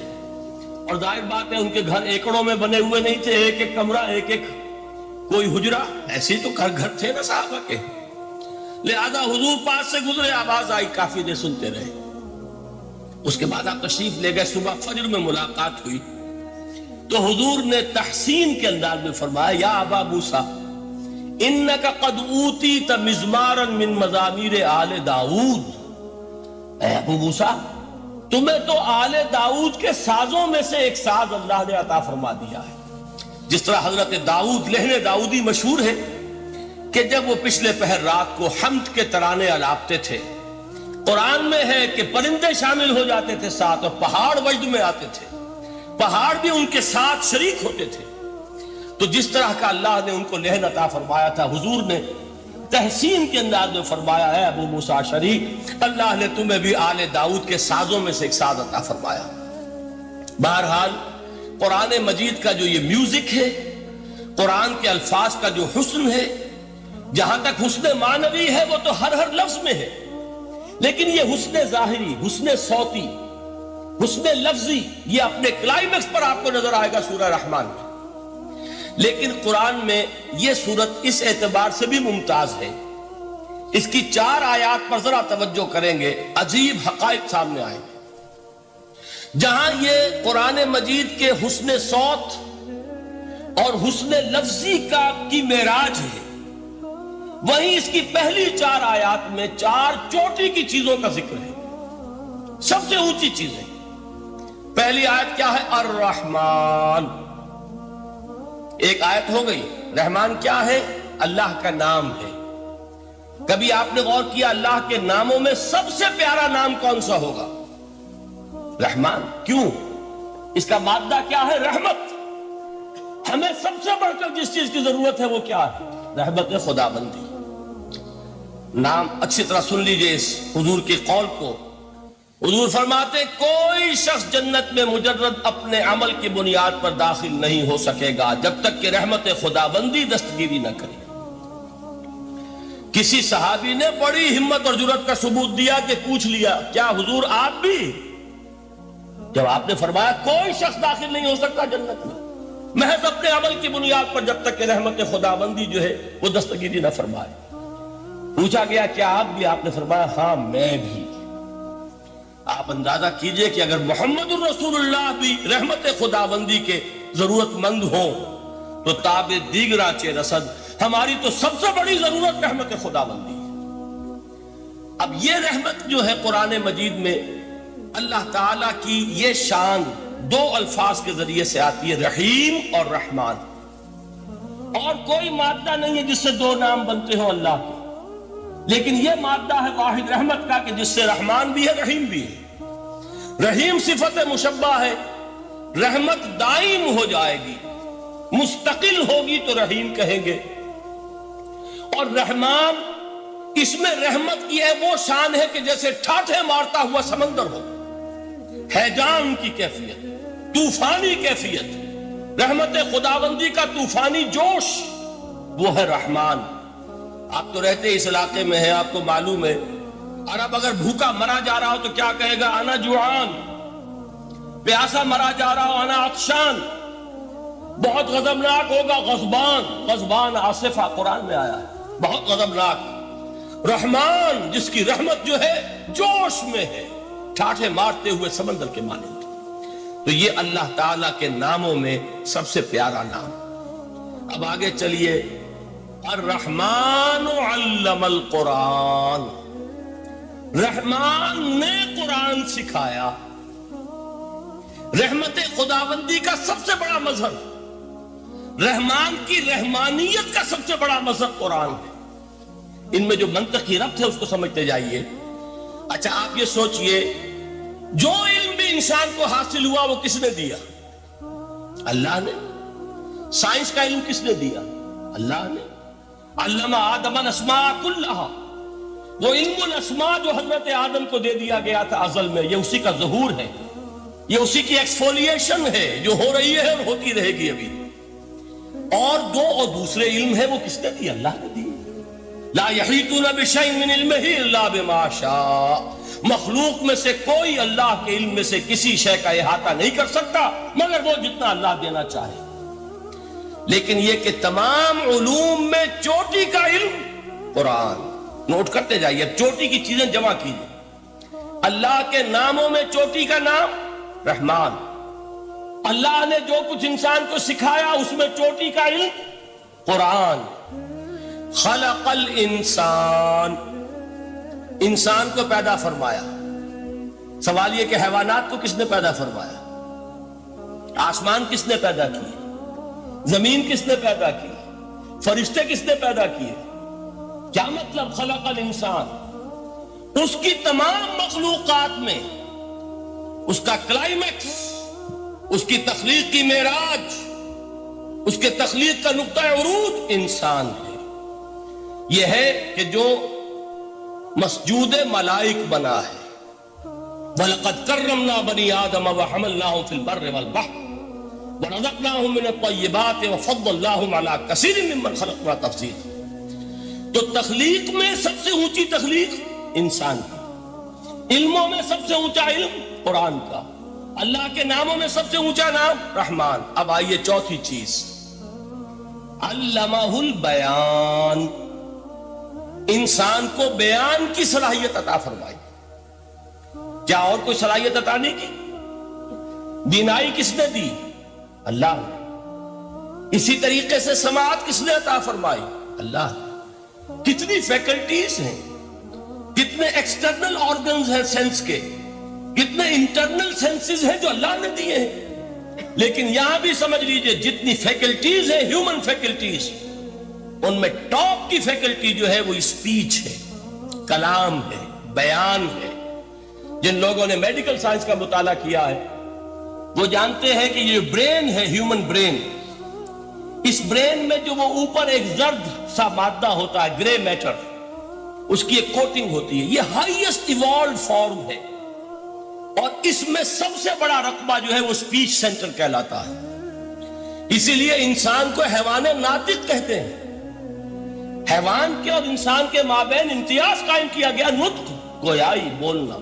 اور ظاہر بات ہے ان کے گھر ایکڑوں میں بنے ہوئے نہیں تھے، ایک ایک کمرہ، ایک ایک کوئی حجرہ، ایسے تو گھر تھے نا صحابہ کے، لہذا حضور پاس سے گزرے، آواز آئی، کافی دیر سنتے رہے۔ اس کے بعد آپ تشریف لے گئے، صبح فجر میں ملاقات ہوئی تو حضور نے تحسین کے انداز میں فرمایا، یا ابا موسیٰ انک قد اوتیت مزمارا من مزامیر آل داؤد، اے ابو موسیٰ تمہیں تو آل داؤد کے سازوں میں سے ایک ساز اللہ نے عطا فرما دیا ہے۔ جس طرح حضرت داؤد، لہن داؤدی مشہور ہے کہ جب وہ پچھلے پہر رات کو حمد کے ترانے الاپتے تھے، قرآن میں ہے کہ پرندے شامل ہو جاتے تھے ساتھ، اور پہاڑ وجد میں آتے تھے، پہاڑ بھی ان کے ساتھ شریک ہوتے تھے۔ تو جس طرح کا اللہ نے ان کو لہن عطا فرمایا تھا، حضور نے تحسین کے انداز میں فرمایا، ہے ابو موسیٰ اشعری، اللہ نے تمہیں بھی آل داؤد کے سازوں میں سے ایک ساز عطا فرمایا۔ بہرحال قرآن مجید کا جو یہ میوزک ہے، قرآن کے الفاظ کا جو حسن ہے، جہاں تک حسن معنوی ہے وہ تو ہر لفظ میں ہے، لیکن یہ حسن ظاہری، حسن صوتی، حسن لفظی، یہ اپنے کلائمیکس پر آپ کو نظر آئے گا سورہ رحمان میں۔ لیکن قرآن میں یہ سورت اس اعتبار سے بھی ممتاز ہے، اس کی 4 آیات پر ذرا توجہ کریں گے، عجیب حقائق سامنے آئیں گے۔ جہاں یہ قرآن مجید کے حسن صوت اور حسن لفظی کی معراج ہے، وہیں اس کی پہلی 4 آیات میں 4 چوٹی کی چیزوں کا ذکر ہے، سب سے اونچی چیزیں۔ پہلی آیت کیا ہے؟ الرحمن، ایک آیت ہو گئی۔ رحمان کیا ہے؟ اللہ کا نام ہے۔ کبھی آپ نے غور کیا اللہ کے ناموں میں سب سے پیارا نام کون سا ہوگا؟ رحمان۔ کیوں؟ اس کا مادہ کیا ہے؟ رحمت۔ ہمیں سب سے بڑھ کر جس چیز کی ضرورت ہے وہ کیا ہے؟ رحمت خداوندی۔ نام اچھی طرح سن لیجئے اس حضور کی قول کو۔ حضور فرماتے کوئی شخص جنت میں مجرد اپنے عمل کی بنیاد پر داخل نہیں ہو سکے گا جب تک کہ رحمت خداوندی دستگیری نہ کرے۔ کسی صحابی نے بڑی ہمت اور جرأت کا ثبوت دیا کہ پوچھ لیا، کیا حضور آپ بھی؟ جب آپ نے فرمایا کوئی شخص داخل نہیں ہو سکتا جنت میں محض اپنے عمل کی بنیاد پر جب تک کہ رحمت خداوندی جو ہے وہ دستگیری نہ فرمائے۔ پوچھا گیا کیا آپ بھی؟ آپ نے فرمایا ہاں میں بھی۔ آپ اندازہ کیجئے کہ اگر محمد الرسول اللہ بھی رحمت خداوندی کے ضرورت مند ہوں تو تاب دیگرہ چے رسد، ہماری تو سب سے بڑی ضرورت رحمت خداوندی ہے۔ اب یہ رحمت جو ہے قرآن مجید میں اللہ تعالیٰ کی یہ شان 2 الفاظ کے ذریعے سے آتی ہے، رحیم اور رحمان۔ اور کوئی مادہ نہیں ہے جس سے 2 نام بنتے ہوں اللہ کے، لیکن یہ مادہ ہے واحد رحمت کا کہ جس سے رحمان بھی ہے رحیم بھی ہے۔ رحیم صفت مشبہ ہے، رحمت دائم ہو جائے گی، مستقل ہوگی تو رحیم کہیں گے۔ اور رحمان، اس میں رحمت کی ہے وہ شان ہے کہ جیسے ٹھاٹھے مارتا ہوا سمندر ہو، ہیجان کی کیفیت، طوفانی کیفیت، رحمت خداوندی کا طوفانی جوش، وہ ہے رحمان۔ آپ تو رہتے اس علاقے میں ہیں، آپ کو معلوم ہے عرب اگر بھوکا مرا جا رہا ہو تو کیا کہے گا؟ انا جوعان۔ پیاسا مرا جا رہا ہو انا عطشان۔ بہت غضبناک ہوگا غضبان، غضبان آصفہ قرآن میں آیا ہے، بہت غضبناک۔ رحمان، جس کی رحمت جو ہے جوش میں ہے، ٹھاٹھے مارتے ہوئے سمندر کے مانند۔ تو یہ اللہ تعالیٰ کے ناموں میں سب سے پیارا نام۔ اب آگے چلیے، الرحمن علم القرآن، رحمان نے قرآن سکھایا۔ رحمت خداوندی کا سب سے بڑا مظہر، رحمان کی رحمانیت کا سب سے بڑا مظہر قرآن ہے۔ ان میں جو منطقی ربط ہے اس کو سمجھتے جائیے۔ اچھا آپ یہ سوچئے، جو علم بھی انسان کو حاصل ہوا وہ کس نے دیا؟ اللہ نے۔ سائنس کا علم کس نے دیا؟ اللہ نے۔ علم آدم الاسماء کلہا، وہ علم الاسماء جو حضرت آدم کو دے دیا گیا تھا ازل میں، یہ اسی کا ظہور ہے، یہ اسی کی ایکسفولیشن ہے جو ہو رہی ہے اور ہوتی رہے گی ابھی۔ اور دوسرے علم ہے وہ کس نے دی؟ اللہ نے دی۔ لا یحیطون بشیء من علمہ الا بما شاء، مخلوق میں سے کوئی اللہ کے علم میں سے کسی شے کا احاطہ نہیں کر سکتا مگر وہ جتنا اللہ دینا چاہے۔ لیکن یہ کہ تمام علوم میں چوٹی کا علم قرآن، نوٹ کرتے جائیے، اب چوٹی کی چیزیں جمع کیجیے۔ اللہ کے ناموں میں چوٹی کا نام رحمان، اللہ نے جو کچھ انسان کو سکھایا اس میں چوٹی کا علم قرآن۔ خلق الانسان، انسان کو پیدا فرمایا۔ سوال یہ کہ حیوانات کو کس نے پیدا فرمایا؟ آسمان کس نے پیدا کیے؟ زمین کس نے پیدا کی؟ فرشتے کس نے پیدا کیے؟ کیا مطلب خلق الانسان؟ اس کی تمام مخلوقات میں اس کا کلائمیکس، اس کی تخلیق کی معراج، اس کے تخلیق کا نقطہ عروج انسان ہے۔ یہ ہے کہ جو مسجود ملائک بنا ہے۔ وَلَقَدْ كَرَّمْنَا بَنِي آدَمَ وَحَمَلْنَاهُمْ فِي الْبَرِّ وَالْبَحْرِ وَرَزَقْنَاهُمْ مِنَ الطَّيِّبَاتِ وَفَضَّلْنَاهُمْ عَلَى كَثِيرٍ مِّمَّنْ خَلَقْنَا تَفْضِيلًا۔ تو تخلیق میں سب سے اونچی تخلیق انسان کی، علموں میں سب سے اونچا علم قرآن کا، اللہ کے ناموں میں سب سے اونچا نام رحمان۔ اب آئیے چوتھی چیز، علمہ البیان، انسان کو بیان کی صلاحیت عطا فرمائی۔ کیا اور کوئی صلاحیت عطا نہیں کی؟ بینائی کس نے دی؟ اللہ نے۔ اسی طریقے سے سماعت کس نے عطا فرمائی؟ اللہ نے۔ کتنی فیکلٹیز ہیں، کتنے ایکسٹرنل آرگنز ہیں سینس کے، کتنے انٹرنل سینسز ہیں جو اللہ نے دیے ہیں۔ لیکن یہاں بھی سمجھ لیجئے، جتنی فیکلٹیز ہیں ہیومن فیکلٹیز، ان میں ٹاپ کی فیکلٹی جو ہے وہ اسپیچ ہے، کلام ہے، بیان ہے۔ جن لوگوں نے میڈیکل سائنس کا مطالعہ کیا ہے وہ جانتے ہیں کہ یہ برین ہے، ہیومن برین، اس برین میں جو وہ اوپر ایک زرد سا مادہ ہوتا ہے، گرے میٹر، اس کی ایک کوٹنگ ہوتی ہے، یہ ہائیسٹ ایوالوڈ فارم ہے، اور اس میں سب سے بڑا رقبہ جو ہے وہ اسپیچ سینٹر کہلاتا ہے۔ اسی لیے انسان کو حیوان ناطق کہتے ہیں۔ حیوان کے اور انسان کے مابین امتیاز قائم کیا گیا، نطق، گویائی، بولنا۔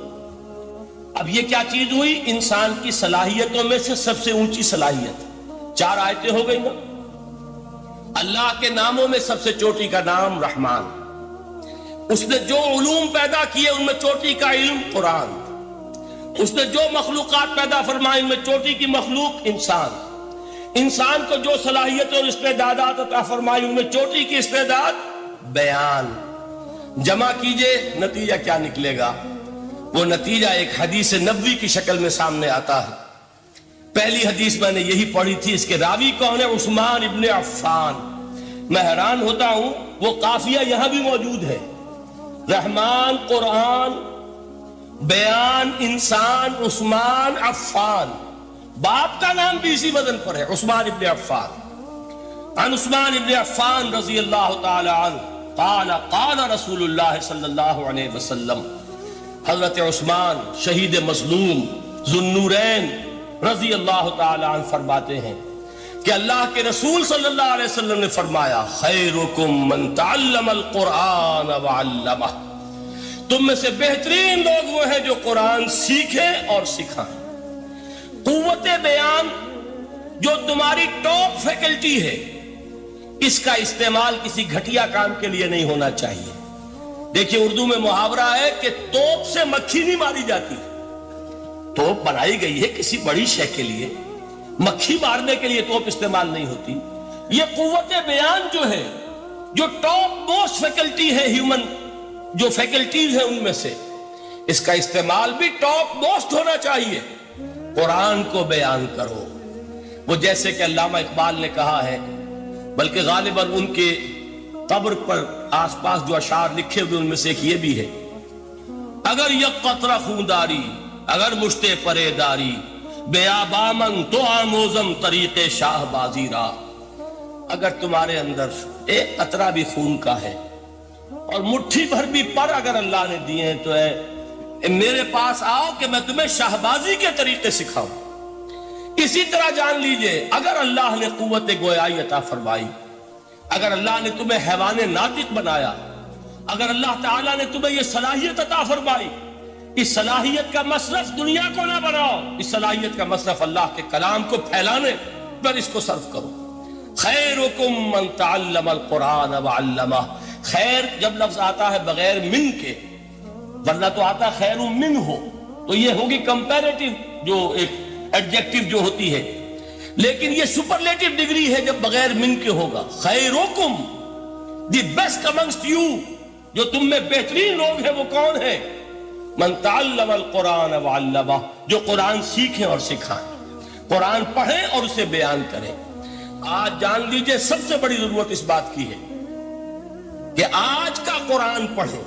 اب یہ کیا چیز ہوئی؟ انسان کی صلاحیتوں میں سے سب سے اونچی صلاحیت، 4 آیتیں ہو گئی نا۔ اللہ کے ناموں میں سب سے چوٹی کا نام رحمان، اس نے جو علوم پیدا کیے ان میں چوٹی کا علم قرآن، اس نے جو مخلوقات پیدا فرمائے ان میں چوٹی کی مخلوق انسان، انسان کو جو صلاحیت اور استعدادات عطا فرمائی ان میں چوٹی کی استعداد بیان۔ جمع کیجئے، نتیجہ کیا نکلے گا؟ وہ نتیجہ ایک حدیث نبوی کی شکل میں سامنے آتا ہے۔ پہلی حدیث میں نے یہی پڑھی تھی، اس کے راوی کون ہے؟ عثمان ابن عفان۔ میں حیران ہوتا ہوں، وہ قافیہ یہاں بھی موجود ہے، رحمان قرآن، بیان انسان، عثمان عفان، باپ کا نام بھی اسی وزن پر ہے، عثمان ابن عفان۔ عن عثمان ابن عفان رضی اللہ تعالی عنہ قال قال رسول اللہ صلی اللہ علیہ وسلم، حضرت عثمان شہید مظلوم ذو النورین رضی اللہ تعالی عنہ فرماتے ہیں کہ اللہ کے رسول صلی اللہ علیہ وسلم نے فرمایا، خیرکم من تعلم القرآن وعلمہ، تم میں سے بہترین لوگ وہ ہیں جو قرآن سیکھیں اور سکھائیں۔ قوت بیان جو تمہاری ٹاپ فیکلٹی ہے، اس کا استعمال کسی گھٹیا کام کے لیے نہیں ہونا چاہیے۔ دیکھیے اردو میں محاورہ ہے کہ توپ سے مکھی نہیں ماری جاتی، توپ بنائی گئی ہے کسی بڑی شے کے لیے، مکھی مارنے کے لیے توپ استعمال نہیں ہوتی۔ یہ قوت بیان جو ہے، جو ٹاپ موسٹ فیکلٹی ہے ہیومن، جو فیکلٹیز ہیں ان میں سے، اس کا استعمال بھی ٹاپ موسٹ ہونا چاہیے۔ قرآن کو بیان کرو، وہ جیسے کہ علامہ اقبال نے کہا ہے، بلکہ غالباً ان کے قبر پر آس پاس جو اشعار لکھے ہوئے ان میں سے ایک یہ بھی ہے، اگر یک قطرہ خونداری اگر مشتے پرے داری، بیابامن تو آموزم طریق شاہ بازی را، اگر تمہارے اندر ایک قطرہ بھی خون کا ہے اور مٹھی بھر بھی پر اگر اللہ نے دیے ہیں تو میرے پاس آؤ کہ میں تمہیں شاہبازی کے طریقے سکھاؤں۔ اسی طرح جان لیجئے اگر اللہ نے قوت گویائی عطا فرمائی، اگر اللہ نے تمہیں حیوان ناطق بنایا، اگر اللہ تعالیٰ نے تمہیں یہ صلاحیت عطا فرمائی، اس صلاحیت کا مصرف دنیا کو نہ بناؤ، اس صلاحیت کا مصرف اللہ کے کلام کو پھیلانے پر اس کو صرف کرو۔ خیرکم من تعلم القرآن وعلمہ، خیر جب لفظ آتا ہے بغیر من کے، ورنہ تو آتا خیر من ہو تو یہ ہوگی کمپیریٹیو جو ایک ایڈجیکٹیو جو ہوتی ہے، لیکن یہ سپرلیٹیو ڈگری ہے جب بغیر من کے ہوگا۔ خیرکم، دی بیسٹ امنگسٹ یو، جو تم میں بہترین لوگ ہیں وہ کون ہیں؟ من تعلم القرآن وعلمہ، جو قرآن سیکھیں اور سکھائیں، قرآن پڑھیں اور اسے بیان کریں۔ آج جان لیجئے سب سے بڑی ضرورت اس بات کی ہے کہ آج کا قرآن پڑھیں۔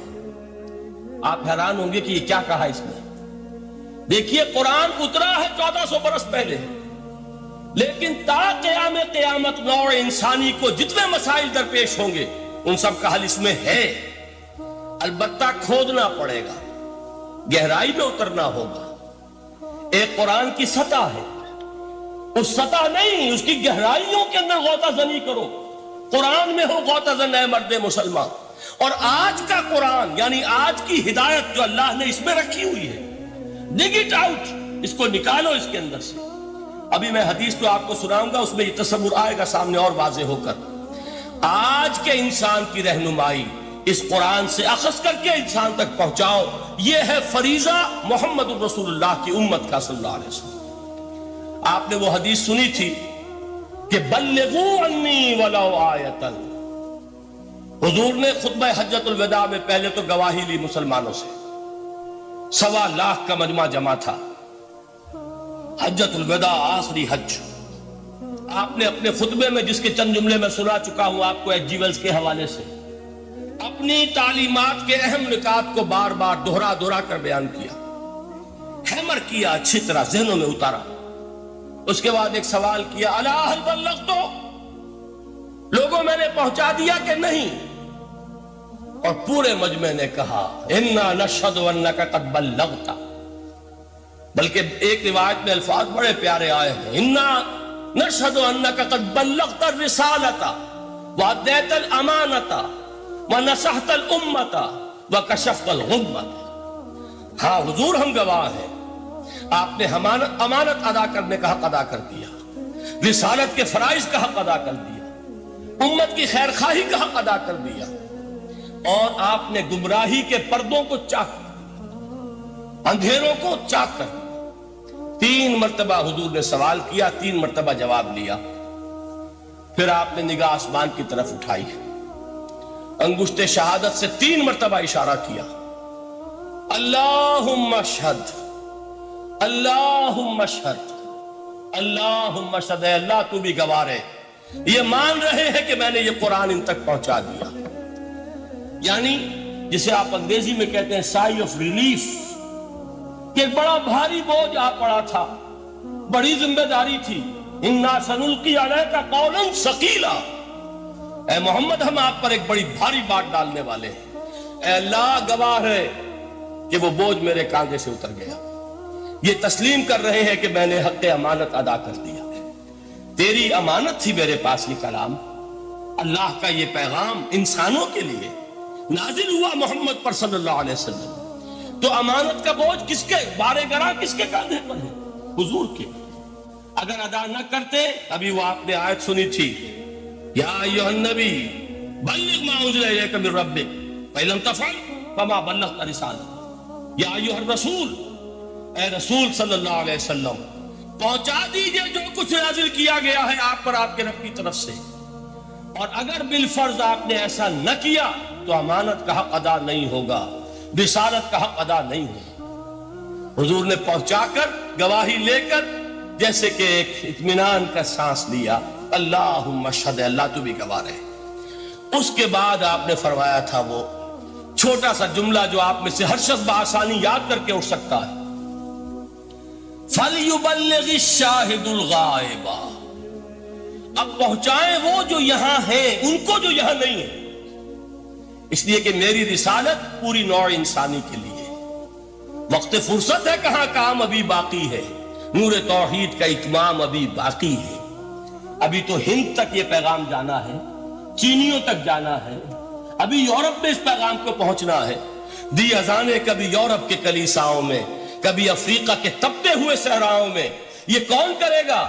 آپ حیران ہوں گے کہ یہ کیا کہا اس نے۔ دیکھیے قرآن اترا ہے 1400 برس پہلے، لیکن تا قیام قیامت نوع انسانی کو جتنے مسائل درپیش ہوں گے ان سب کا حل اس میں ہے، البتہ کھودنا پڑے گا، گہرائی میں اترنا ہوگا۔ ایک قرآن کی سطح ہے، اس سطح نہیں، اس کی گہرائیوں کے اندر غوطہ زنی کرو۔ قرآن میں ہو غوطہ زن اے مرد مسلمان، اور آج کا قرآن یعنی آج کی ہدایت جو اللہ نے اس میں رکھی ہوئی ہے، ڈگ اٹ آؤٹ، اس کو نکالو اس کے اندر سے۔ ابھی میں حدیث تو آپ کو سناؤں گا، اس میں یہ تصور آئے گا سامنے اور واضح ہو کر۔ آج کے انسان کی رہنمائی اس قرآن سے اخذ کر کے انسان تک پہنچاؤ، یہ ہے فریضہ محمد الرسول اللہ کی امت کا صلی اللہ علیہ وسلم۔ آپ نے وہ حدیث سنی تھی کہ بلغوا عنی ولو آیۃ۔ حضور نے خطبہ حجۃ الوداع میں پہلے تو گواہی لی مسلمانوں سے، 1.25 لاکھ کا مجمع جمع تھا، حجۃ الوداع آخری حج۔ آپ نے اپنے خطبے میں جس کے چند جملے میں سنا چکا ہوں آپ کو ایچ جی ویلز کے حوالے سے، اپنی تعلیمات کے اہم نکات کو بار بار دہرا کر بیان کیا، ہیمر کیا، اچھی طرح ذہنوں میں اتارا۔ اس کے بعد ایک سوال کیا، الا هل بلغت، لوگوں میں نے پہنچا دیا کہ نہیں؟ اور پورے مجمع نے کہا انا نشهد انك قد بلغت، بلکہ ایک روایت میں الفاظ بڑے پیارے آئے ہیں، انا نشهد انك قد بلغت الرسالة واديت الامانة ونصحت الامة وكشفت الغمة۔ ہاں حضور ہم گواہ ہیں، آپ نے امانت ادا کرنے کا حق ادا کر دیا، رسالت کے فرائض کا حق ادا کر دیا، امت کی خیر خواہی کا حق ادا کر دیا، اور آپ نے گمراہی کے پردوں کو چاک، اندھیروں کو چاک کر دیا۔ 3 مرتبہ حضور نے سوال کیا، 3 مرتبہ جواب لیا، پھر آپ نے نگاہ آسمان کی طرف اٹھائی، انگشت شہادت سے 3 مرتبہ اشارہ کیا، اللہم اشہد، اللہم اشہد، اللہم اشہد، اے اللہ تو بھی گواہ رہے، یہ مان رہے ہیں کہ میں نے یہ قرآن ان تک پہنچا دیا۔ یعنی جسے آپ انگریزی میں کہتے ہیں سائی آف ریلیف، کہ ایک بڑا بھاری بوجھ آ پڑا تھا، بڑی ذمہ داری تھی. انا سنلقی علیک قولا ثقیلا، اے محمد ہم آپ پر ایک بڑی بھاری بات ڈالنے والے ہیں. اے اللہ گواہ ہے کہ وہ بوجھ میرے کاندھے سے اتر گیا. یہ تسلیم کر رہے ہیں کہ میں نے حق امانت ادا کر دیا. تیری امانت تھی میرے پاس یہ کلام، اللہ کا یہ پیغام انسانوں کے لیے نازل ہوا محمد پر صلی اللہ علیہ وسلم. تو امانت کا بوجھ کس کے بارے گرا، کس کے کاندھے پر ہے؟ حضور کے. اگر ادا نہ کرتے، ابھی وہ آپ نے آیت سنی تھی، یا ایھا النبی بلغ ما انزل الیک من ربک فإن لم تفعل فما بلغت رسالته. یا ایھا الرسول، اے رسول صلی اللہ علیہ وسلم پہنچا دیجئے جو کچھ نازل کیا گیا ہے آپ پر آپ کے رب کی طرف سے، اور اگر بالفرض آپ نے ایسا نہ کیا تو امانت کا حق ادا نہیں ہوگا، رسالت کا حق ادا نہیں ہوگا. حضور نے پہنچا کر گواہی لے کر جیسے کہ ایک اطمینان کا سانس لیا. اللہم اشہد، اللہ تو بھی گواہ رہے. اس کے بعد آپ نے فرمایا تھا وہ چھوٹا سا جملہ جو آپ میں سے ہر شخص بآسانی یاد کر کے اٹھ سکتا ہے، فَلْيُبَلِّغِ الشَّاهِدُ الْغَائِبَ. اب پہنچائیں وہ جو یہاں ہیں ان کو جو یہاں نہیں ہیں، اس لیے کہ میری رسالت پوری نوع انسانی کے لیے. وقت فرصت ہے کہاں، کام ابھی باقی ہے، نور توحید کا اتمام ابھی باقی ہے. ابھی تو ہند تک یہ پیغام جانا ہے، چینیوں تک جانا ہے، ابھی یورپ میں اس پیغام کو پہنچنا ہے. دی اذانیں کبھی یورپ کے کلیساؤں میں، کبھی افریقہ کے تپتے ہوئے صحراؤں میں. یہ کون کرے گا؟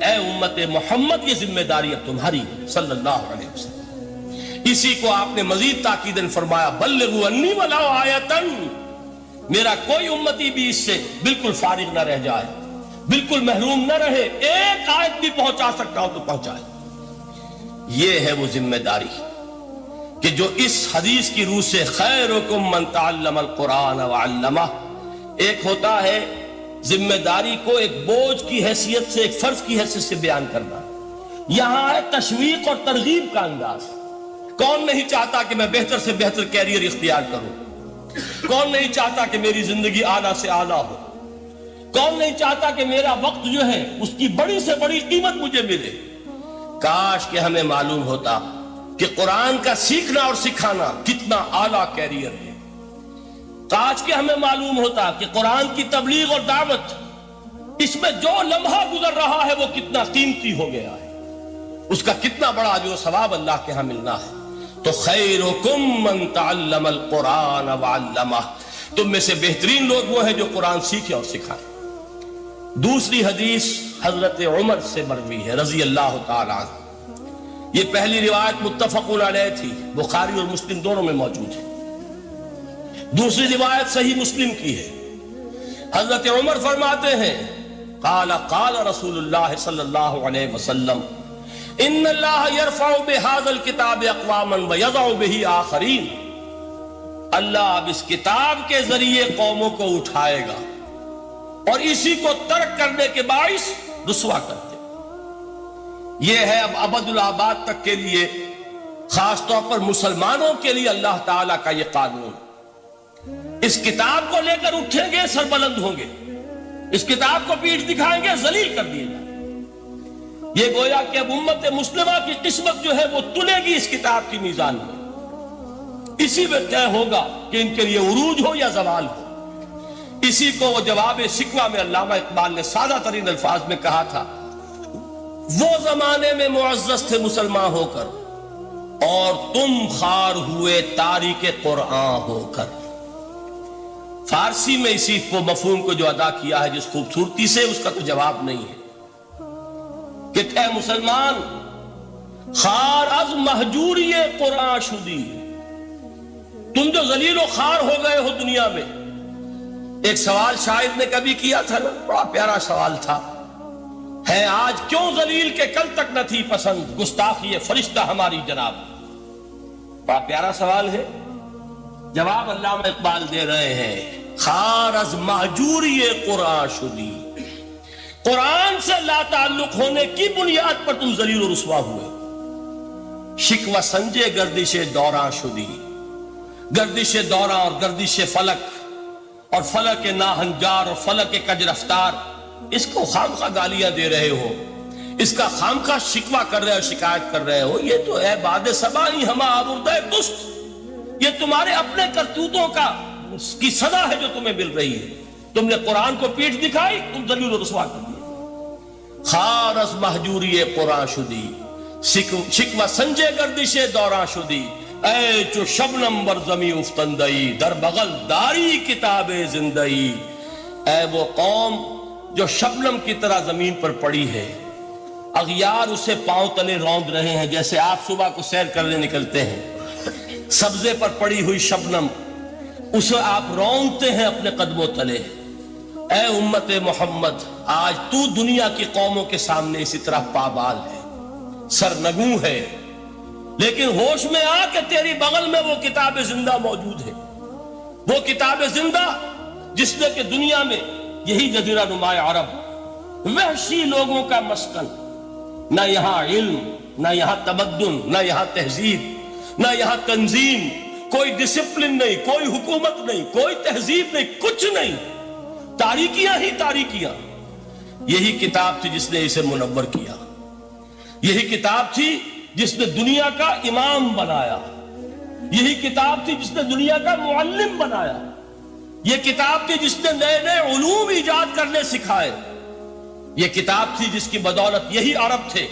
اے امت محمد، یہ ذمہ داری اب تمہاری ہے صلی اللہ علیہ وسلم. اسی کو آپ نے مزید تاکیداً فرمایا، بلغوا انی ولو آیۃ. میرا کوئی امتی بھی اس سے بالکل فارغ نہ رہ جائے، بالکل محروم نہ رہے. ایک آیت بھی پہنچا سکتا ہو تو پہنچائے. یہ ہے وہ ذمہ داری کہ جو اس حدیث کی روح سے خیرکم من تعلم القرآن وعلمہ. ایک ہوتا ہے ذمہ داری کو ایک بوجھ کی حیثیت سے، ایک فرض کی حیثیت سے بیان کرنا. یہاں ہے تشویق اور ترغیب کا انداز. کون نہیں چاہتا کہ میں بہتر سے بہتر کیریئر اختیار کروں؟ کون نہیں چاہتا کہ میری زندگی اعلیٰ سے اعلیٰ ہو؟ کون نہیں چاہتا کہ میرا وقت جو ہے اس کی بڑی سے بڑی قیمت مجھے ملے؟ کاش کہ ہمیں معلوم ہوتا کہ قرآن کا سیکھنا اور سکھانا کتنا اعلیٰ کیریئر ہے. کاش کہ ہمیں معلوم ہوتا کہ قرآن کی تبلیغ اور دعوت، اس میں جو لمحہ گزر رہا ہے وہ کتنا قیمتی ہو گیا ہے، اس کا کتنا بڑا اجر و ثواب اللہ کے ہاں ملنا ہے. تو خیرکم من تعلم القرآن وعلمہ. تم میں سے بہترین لوگ وہ ہیں جو قرآن سیکھیں اور سکھائیں. دوسری حدیث حضرت عمر سے مروی ہے رضی اللہ تعالیٰ عنہ. یہ پہلی روایت متفق علیہ تھی، بخاری اور مسلم دونوں میں موجود ہے. دوسری روایت صحیح مسلم کی ہے. حضرت عمر فرماتے ہیں، قال قال رسول اللہ صلی اللہ علیہ وسلم ان اللہ یرفع بہذا الکتاب اقواما ویضع بہ آخرین. اللہ اب اس کتاب کے ذریعے قوموں کو اٹھائے گا اور اسی کو ترک کرنے کے باعث رسوا کرتے. یہ ہے اب ابد الآباد تک کے لیے، خاص طور پر مسلمانوں کے لیے اللہ تعالیٰ کا یہ قانون. اس کتاب کو لے کر اٹھیں گے سربلند ہوں گے، اس کتاب کو پیٹھ دکھائیں گے ذلیل کر دیے جائیں. یہ گویا کہ اب امت مسلمہ کی قسمت جو ہے وہ تلے گی اس کتاب کی میزان میں. اسی میں طے ہوگا کہ ان کے لیے عروج ہو یا زوال ہو. اسی کو وہ جواب شکوہ میں علامہ اقبال نے سادہ ترین الفاظ میں کہا تھا، وہ زمانے میں معزز تھے مسلمان ہو کر اور تم خار ہوئے تاریک قرآن ہو کر. فارسی میں اسی کو مفہوم کو جو ادا کیا ہے جس خوبصورتی سے، اس کا تو جواب نہیں ہے کہ اے مسلمان خار از مہجوری قرآن شدی، تم جو ذلیل و خار ہو گئے ہو دنیا میں. ایک سوال شاعر نے کبھی کیا تھا نا، بڑا پیارا سوال تھا، ہے آج کیوں ذلیل کے کل تک نہ تھی پسند گستاخی فرشتہ ہماری جناب. بڑا پیارا سوال ہے. جواب علامہ اقبال دے رہے ہیں، خار از مہجوری قرآن شدی. قرآن سے لا تعلق ہونے کی بنیاد پر تم ذلیل و رسوا ہوئے. شکوہ سنجے گردش دوراں شدی. گردش دوراں اور گردش فلک اور فلک ناہنجار اور فلک کج رفتار، اس کو خامخواہ گالیاں دے رہے ہو، اس کا خامخواہ شکوہ کر رہے ہو، شکایت کر رہے ہو، یہ تو ہے باد سبانی ہما آوردہ پست، یہ تمہارے اپنے کرتوتوں کی سزا ہے جو تمہیں مل رہی ہے۔ تم نے قرآن کو پیٹھ دکھائی، تم ذلیل و رسوا کر دیا۔ خار از محجوری قرآن شدی، شکوہ سنجے گردش دوراں شدی، اے چو شبنم بر زمیں افتندئی، در بغل داری کتاب زندئی۔ اے وہ قوم جو شبنم کی طرح زمین پر پڑی ہے، اغیار اسے پاؤں تلے روند رہے ہیں، جیسے آپ صبح کو سیر کرنے نکلتے ہیں، سبزے پر پڑی ہوئی شبنم اسے آپ روندتے ہیں اپنے قدموں تلے۔ اے امت محمد، آج تو دنیا کی قوموں کے سامنے اسی طرح پابال ہے، سرنگوں ہے، لیکن ہوش میں آ کہ تیری بغل میں وہ کتاب زندہ موجود ہے، وہ کتاب زندہ جس نے کہ دنیا میں یہی جزیرہ نماء عرب، وحشی لوگوں کا مسکن، نہ یہاں علم، نہ یہاں تمدن، نہ یہاں تہذیب، نہ یہاں تنظیم، کوئی ڈسپلن نہیں، کوئی حکومت نہیں، کوئی تہذیب نہیں، کچھ نہیں، تاریکیاں ہی تاریکیاں۔ یہی کتاب تھی جس نے اسے منور کیا، یہی کتاب تھی جس نے دنیا کا امام بنایا، یہی کتاب تھی جس نے دنیا کا معلم بنایا، یہ کتاب تھی جس نے نئے نئے علوم ایجاد کرنے سکھائے، یہ کتاب تھی جس کی بدولت یہی عرب تھے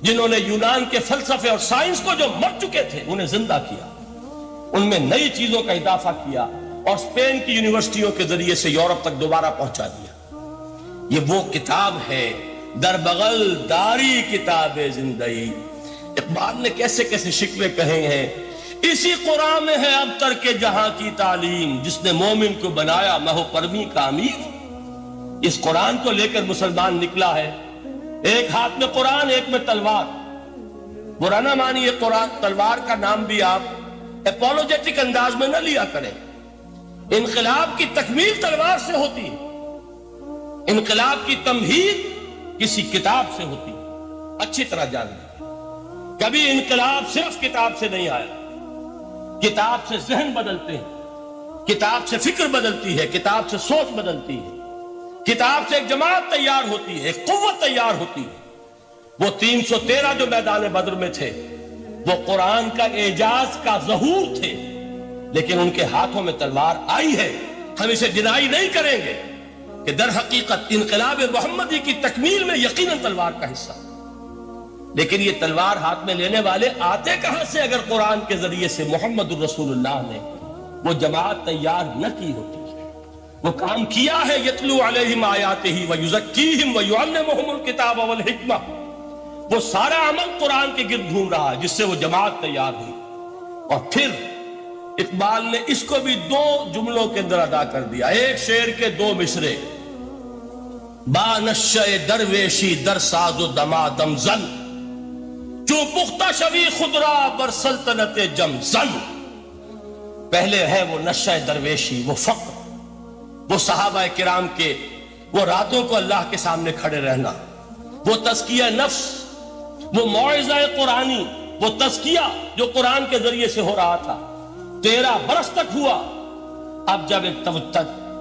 جنہوں نے یونان کے فلسفے اور سائنس کو جو مر چکے تھے انہیں زندہ کیا، ان میں نئی چیزوں کا اضافہ کیا اور اسپین کی یونیورسٹیوں کے ذریعے سے یورپ تک دوبارہ پہنچا دیا۔ یہ وہ کتاب ہے، در بغل داری کتاب زندگی۔ اقبال نے کیسے کیسے شکوے کہے ہیں، اسی قرآن میں ہے اب تر کے جہاں کی تعلیم، جس نے مومن کو بنایا مہو پرمی کا امیر۔ اس قرآن کو لے کر مسلمان نکلا ہے، ایک ہاتھ میں قرآن، ایک میں تلوار۔ برا نہ مانیے قرآن تلوار کا نام بھی آپ اپولوجیٹک انداز میں نہ لیا کریں۔ انقلاب کی تکمیل تلوار سے ہوتی ہے، انقلاب کی تمہید کسی کتاب سے ہوتی ہے، اچھی طرح جان لیں۔ کبھی انقلاب صرف کتاب سے نہیں آیا، کتاب سے ذہن بدلتے ہیں، کتاب سے فکر بدلتی ہے، کتاب سے سوچ بدلتی ہے، کتاب سے ایک جماعت تیار ہوتی ہے، ایک قوت تیار ہوتی ہے۔ وہ 313 جو میدان بدر میں تھے وہ قرآن کا اعجاز کا ظہور تھے، لیکن ان کے ہاتھوں میں تلوار آئی ہے۔ ہم اسے ڈینائی نہیں کریں گے کہ در حقیقت انقلاب محمدی کی تکمیل میں یقیناً تلوار کا حصہ، لیکن یہ تلوار ہاتھ میں لینے والے آتے کہاں سے اگر قرآن کے ذریعے سے محمد الرسول اللہ نے وہ جماعت تیار نہ کی ہوتی، وہ کام کیا ہے۔ یتلو علیہم آیاتہ ویزکیہم ویعلمہم الکتاب والحکمہ، وہ سارا عمل قرآن کے گرد گھوم رہا ہے جس سے وہ جماعت تیار ہوئی۔ اور پھر اقبال نے اس کو بھی 2 جملوں کے اندر ادا کر دیا، ایک شعر کے 2 مصرے، با نشہ درویشی در ساز و دمادم زن، جو پختہ شوی خدرا بر سلطنت جم زن۔ پہلے ہے وہ نشہ درویشی، وہ فقر، وہ صحابہ کرام کے وہ راتوں کو اللہ کے سامنے کھڑے رہنا، وہ تزکیہ نفس، وہ موعظہ قرآنی، وہ تزکیہ جو قرآن کے ذریعے سے ہو رہا تھا 13 برس تک ہوا۔ اب جب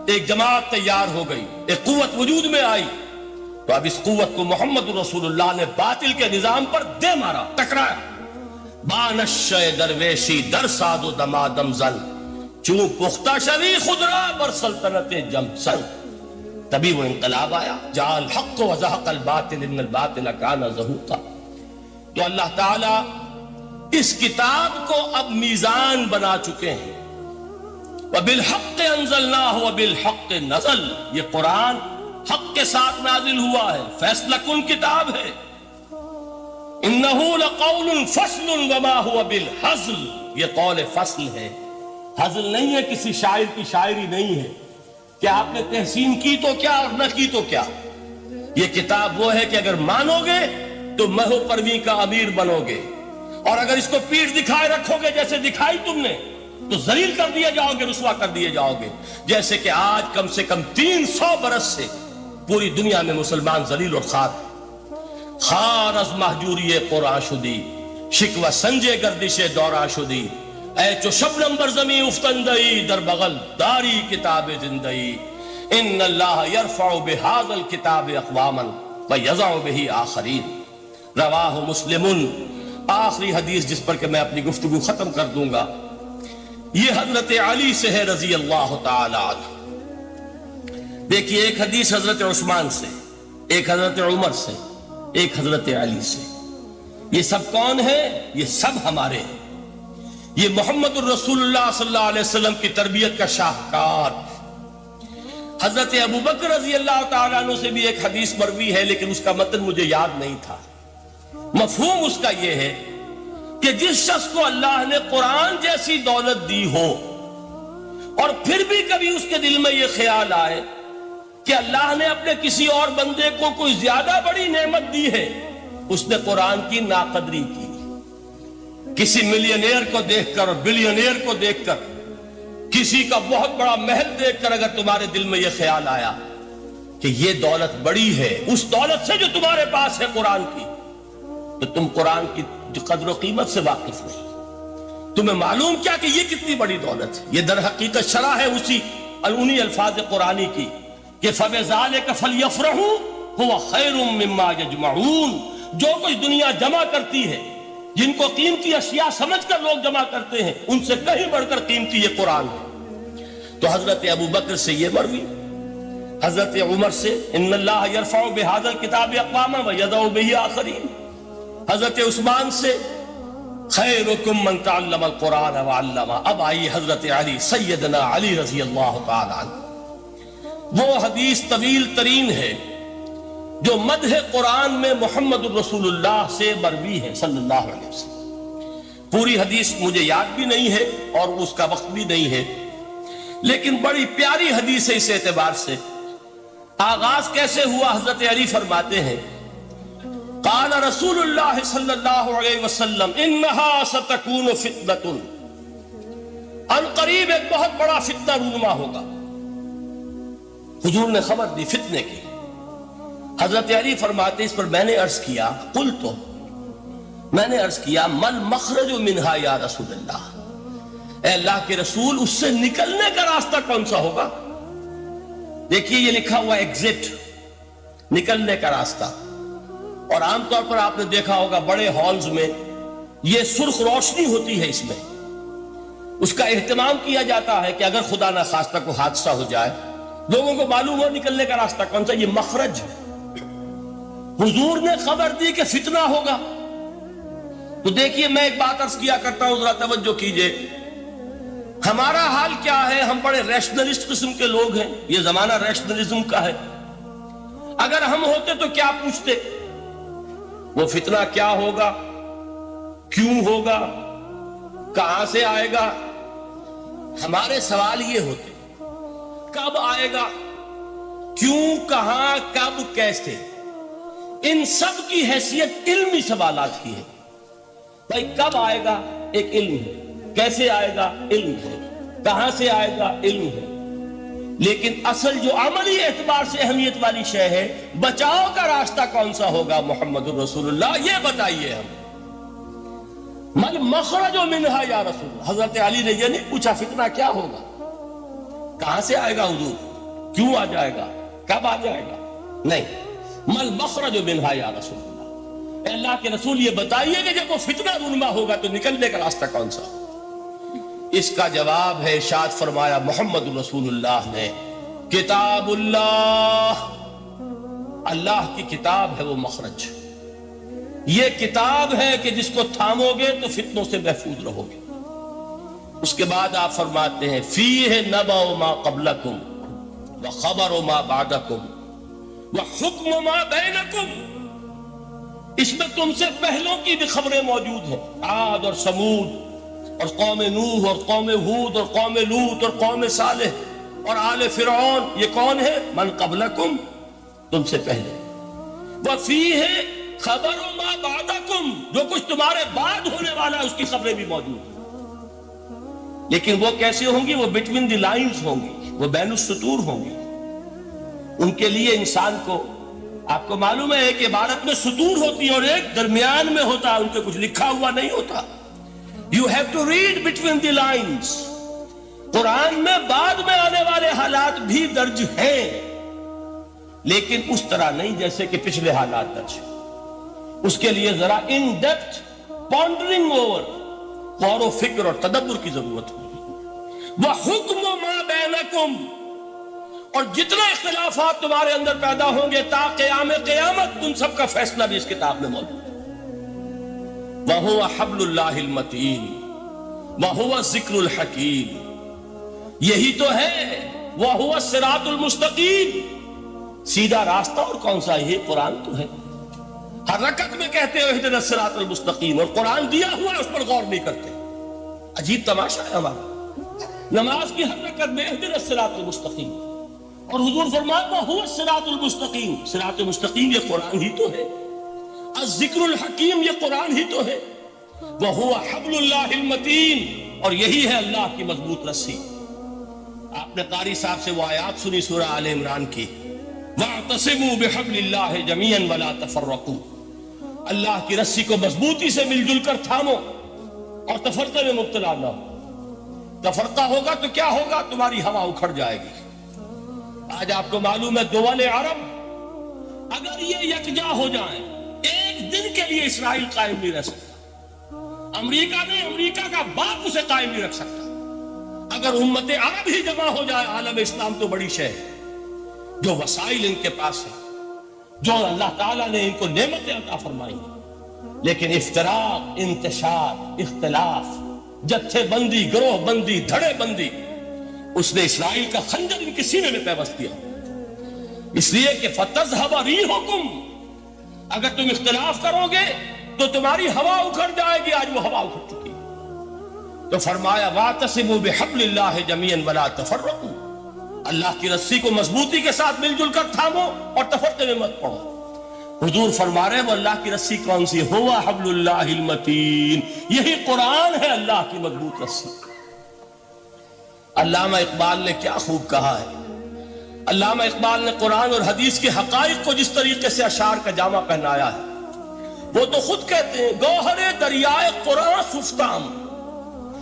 ایک جماعت تیار ہو گئی، ایک قوت وجود میں آئی، تو اب اس قوت کو محمد رسول اللہ نے باطل کے نظام پر دے مارا، ٹکرایا۔ بانشہ درویشی در ساز و دمادم زن، چون پختہ شوی خدرا بر سلطنت جم زن۔ تبھی وہ انقلاب آیا، جاء الحق وزہق الباطل ان الباطل کان زہوقا۔ تو اللہ تعالیٰ اس کتاب کو اب میزان بنا چکے ہیں۔ وَبِالْحَقِّ أَنزَلْنَاهُ وَبِالْحَقِّ نَزَلَ، یہ قرآن حق کے ساتھ نازل ہوا ہے، فیصلہ کن کتاب ہے۔ إِنَّهُ لَقَوْلٌ فَصْلٌ وَمَا هُوَ بِالْحَزْلِ، یہ قول فصل ہے، حزل نہیں ہے، کسی شاعر کی شاعری نہیں ہے کہ آپ نے تحسین کی تو کیا اور نہ کی تو کیا۔ یہ کتاب وہ ہے کہ اگر مانو گے تو مہو پرویں کا امیر بنو گے، اور اگر اس کو پیٹھ دکھائے رکھو گے جیسے دکھائی تم نے تو ذلیل کر دیے جاؤ گے، رسوا کر دیے جاؤ گے، جیسے کہ آج کم سے کم 300 برس سے پوری دنیا میں مسلمان ذلیل اور خار۔ خار از محجوری قرآن شدی، شکوہ سنجے گردش دورہ شدی، اے چو شبنم بر زمیں افتندئی، در بغل داری کتاب زندئی۔ ان اللہ یرفع بہذا الکتاب اقواما ویضع بہ آخرین، رواہ مسلم۔ آخری حدیث جس پر کہ میں اپنی گفتگو ختم کر دوں گا، یہ حضرت علی سے ہے رضی اللہ تعالی عنہ۔ دیکھیے، ایک حدیث حضرت عثمان سے، ایک حضرت عمر سے، ایک حضرت علی سے۔ یہ سب کون ہیں؟ یہ سب ہمارے ہیں۔ یہ محمد الرسول اللہ صلی اللہ علیہ وسلم کی تربیت کا شاہکار۔ حضرت ابو بکر رضی اللہ تعالیٰ عنہ سے بھی ایک حدیث مروی ہے، لیکن اس کا متن مجھے یاد نہیں تھا۔ مفہوم اس کا یہ ہے کہ جس شخص کو اللہ نے قرآن جیسی دولت دی ہو اور پھر بھی کبھی اس کے دل میں یہ خیال آئے کہ اللہ نے اپنے کسی اور بندے کو کوئی زیادہ بڑی نعمت دی ہے، اس نے قرآن کی ناقدری کی۔ کسی ملینئر کو دیکھ کر اور بلینئر کو دیکھ کر، کسی کا بہت بڑا محل دیکھ کر اگر تمہارے دل میں یہ خیال آیا کہ یہ دولت بڑی ہے اس دولت سے جو تمہارے پاس ہے قرآن کی، تو تم قرآن کی قدر و قیمت سے واقف نہیں۔ تمہیں معلوم کیا کہ یہ کتنی بڑی دولت ہے۔ یہ در حقیقت شرح ہے انہی الفاظ قرآنی کی کہ فَبِذَلِكَ فَلْيَفْرَحُوا هُوَ خَيْرٌ مِّمَّا يَجْمَعُونَ۔ جو کچھ دنیا جمع کرتی ہے، جن کو قیمتی اشیاء سمجھ کر لوگ جمع کرتے ہیں، ان سے کہیں بڑھ کر قیمتی یہ قرآن ہے۔ تو حضرت ابو بکر سے یہ مروی، حضرت عمر سے ان اللہ یرفع بہذا الکتاب اقواما ویضع بہ آخرین، حضرت عثمان سے خیرکم من تعلم القرآن وعلمہ۔ اب آئی حضرت علی، سیدنا علی رضی اللہ تعالی عنہ۔ وہ حدیث طویل ترین ہے جو مدح قرآن میں محمد الرسول اللہ سے مروی ہے صلی اللہ علیہ وسلم۔ پوری حدیث مجھے یاد بھی نہیں ہے اور اس کا وقت بھی نہیں ہے، لیکن بڑی پیاری حدیث ہے اس اعتبار سے۔ آغاز کیسے ہوا؟ حضرت علی فرماتے ہیں قال رسول اللہ صلی اللہ علیہ وسلم انہا ستکون فتنۃ، ان قریب ایک بہت بڑا فتنہ رونما ہوگا۔ حضور نے خبر دی فتنے کی۔ حضرت علی فرماتے اس پر میں نے عرض کیا، قلتو، میں نے عرض کیا، من مخرج منہا یا رسول اللہ، اے اللہ کے رسول اس سے نکلنے کا راستہ کون سا ہوگا؟ دیکھیے یہ لکھا ہوا ایگزٹ، نکلنے کا راستہ۔ اور عام طور پر آپ نے دیکھا ہوگا بڑے ہالز میں یہ سرخ روشنی ہوتی ہے، اس میں اس کا اہتمام کیا جاتا ہے کہ اگر خدا نہ خواستہ کوئی حادثہ ہو جائے لوگوں کو معلوم ہو نکلنے کا راستہ کون سا، یہ مخرج ہے۔ حضور نے خبر دی کہ فتنہ ہوگا۔ تو دیکھیے میں ایک بات عرض کیا کرتا ہوں، ذرا توجہ کیجئے۔ ہمارا حال کیا ہے؟ ہم بڑے ریشنلسٹ قسم کے لوگ ہیں، یہ زمانہ ریشنلزم کا ہے۔ اگر ہم ہوتے تو کیا پوچھتے؟ وہ فتنہ کیا ہوگا، کیوں ہوگا، کہاں سے آئے گا؟ ہمارے سوال یہ ہوتے، کب آئے گا، کیوں، کہاں، کب، کیسے؟ ان سب کی حیثیت علمی سوالات کی ہے۔ بھائی کب آئے گا ایک علم ہے، کیسے آئے گا علم ہے، کہاں سے آئے گا علم ہے، لیکن اصل جو عملی اعتبار سے اہمیت والی شے ہے، بچاؤ کا راستہ کون سا ہوگا محمد الرسول اللہ، یہ بتائیے ہم۔ مل مخرج منہا یا رسول اللہ، حضرت علی نے یہ نہیں پوچھا فتنہ کیا ہوگا، کہاں سے آئے گا حضور، کیوں آ جائے گا، کب آ جائے گا، نہیں، مل مخرج منہا یا رسول اللہ، اے اللہ کے رسول یہ بتائیے کہ جب وہ فتنہ رونما ہوگا تو نکلنے کا راستہ کون سا؟ اس کا جواب ہے، ارشاد فرمایا محمد رسول اللہ نے، کتاب اللہ، اللہ کی کتاب ہے وہ مخرج، یہ کتاب ہے کہ جس کو تھامو گے تو فتنوں سے محفوظ رہو گے۔ اس کے بعد آپ فرماتے ہیں فیہ نبأ ما قبلکم وخبر ما بعدکم وحکم ما بینکم، اس میں تم سے پہلوں کی بھی خبریں موجود ہیں، عاد اور سمود اور قوم نوح اور قوم ہود اور قوم لوط اور قوم صالح اور آل فرعون، یہ کون ہے؟ من قبلکم، تم سے پہلے، وفیہ خبر ما بعدکم، جو کچھ تمہارے بعد ہونے والا ہے اس کی خبریں بھی موجود ہیں، لیکن وہ کیسے ہوں گی؟ وہ بٹوین دی لائنز ہوں گی، وہ بین السطور ہوں گی۔ ان کے لیے انسان کو، آپ کو معلوم ہے ایک عبارت میں سطور ہوتی ہے اور ایک درمیان میں ہوتا ہے، ان کے کچھ لکھا ہوا نہیں ہوتا۔ You have to read between the lines. قرآن میں بعد میں آنے والے حالات بھی درج ہیں، لیکن اس طرح نہیں جیسے کہ پچھلے حالات درج ہیں۔ اس کے لیے ذرا ان ڈیپتھ پونڈرنگ اوور، غور و فکر اور تدبر کی ضرورت ہوگی۔ وَحُكْمُ مَا بَيْنَكُمْ، اور جتنے اختلافات تمہارے اندر پیدا ہوں گے تا قیام قیامت، ان سب کا فیصلہ بھی اس کتاب میں موجود ہے۔ وَهُوَ حَبْلُ اللَّهِ الْمَتِينُ وَهُوَ الذِّكْرُ الْحَكِيمُ، یہی تو ہے وَهُوَ الصِّرَاطُ الْمُسْتَقِيمُ، سیدھا راستہ اور کون سا؟ یہ قرآن تو ہے۔ ہر رکعت میں کہتے ہو اہدنا الصراط المستقیم، اور قرآن دیا ہوا ہے اس پر غور نہیں کرتے۔ عجیب تماشا ہے ہمارا، نماز کی ہر رکعت میں اہدنا الصراط المستقیم، اور حضور فرمایا وَهُوَ الصراط المستقیم، صراط مستقیم یہ قرآن ہی تو ہے، الذکر الحکیم یہ قرآن ہی تو ہے، وَهُوَ حَبْلُ اللَّهِ الْمَتِينُ، اور یہی ہے اللہ کی مضبوط رسی۔ آپ نے قاری صاحب سے وہ آیات سنی سورہ آل عمران کی، وَاعْتَصِمُوا بِحَبْلِ اللَّهِ جَمِيعًا وَلَا تَفَرَّقُوا، اللہ کی رسی کو مضبوطی سے مل جل کر تھامو اور تفرقے میں مبتلا نہ ہو۔ تفرقہ ہوگا تو کیا ہوگا؟ تمہاری ہوا اکھڑ جائے گی۔ آج آپ کو معلوم ہے دول عرب اگر یہ یکجا ہو جائیں، ایک دن کے لیے اسرائیل قائم نہیں رہ سکتا، امریکہ نے امریکہ کا باپ اسے قائم نہیں رکھ سکتا۔ اگر امت عرب ہی جمع ہو جائے، عالم اسلام تو بڑی شے ہے، جو وسائل ان کے پاس ہے، جو اللہ تعالیٰ نے ان کو نعمتیں عطا فرمائی، لیکن افتراق، انتشار، اختلاف، جتھے بندی، گروہ بندی، دھڑے بندی، اس نے اسرائیل کا خنجر ان کے سینے میں پیوست کیا، اس لیے کہ فَتَذْهَبَ رِيحُكُمْ، اگر تم اختلاف کرو گے تو تمہاری ہوا اکھڑ جائے گی۔ آج وہ ہوا اکھڑ چکی ہے، تو فرمایا وَاعْتَصِمُوا بِحَبْلِ اللَّهِ جَمِيعًا وَلَا تَفَرَّقُوا، اللہ کی رسی کو مضبوطی کے ساتھ مل جل کر تھامو اور تفرقے میں مت پڑو۔ حضور فرما رہے وہ اللہ کی رسی کون سی؟ ہوا حبل اللہ المتین، یہی قرآن ہے اللہ کی مضبوط رسی۔ علامہ اقبال نے کیا خوب کہا ہے، علامہ اقبال نے قرآن اور حدیث کے حقائق کو جس طریقے سے اشعار کا جامع پہنایا ہے، وہ تو خود کہتے ہیں گوہر دریائے قرآن سفتام،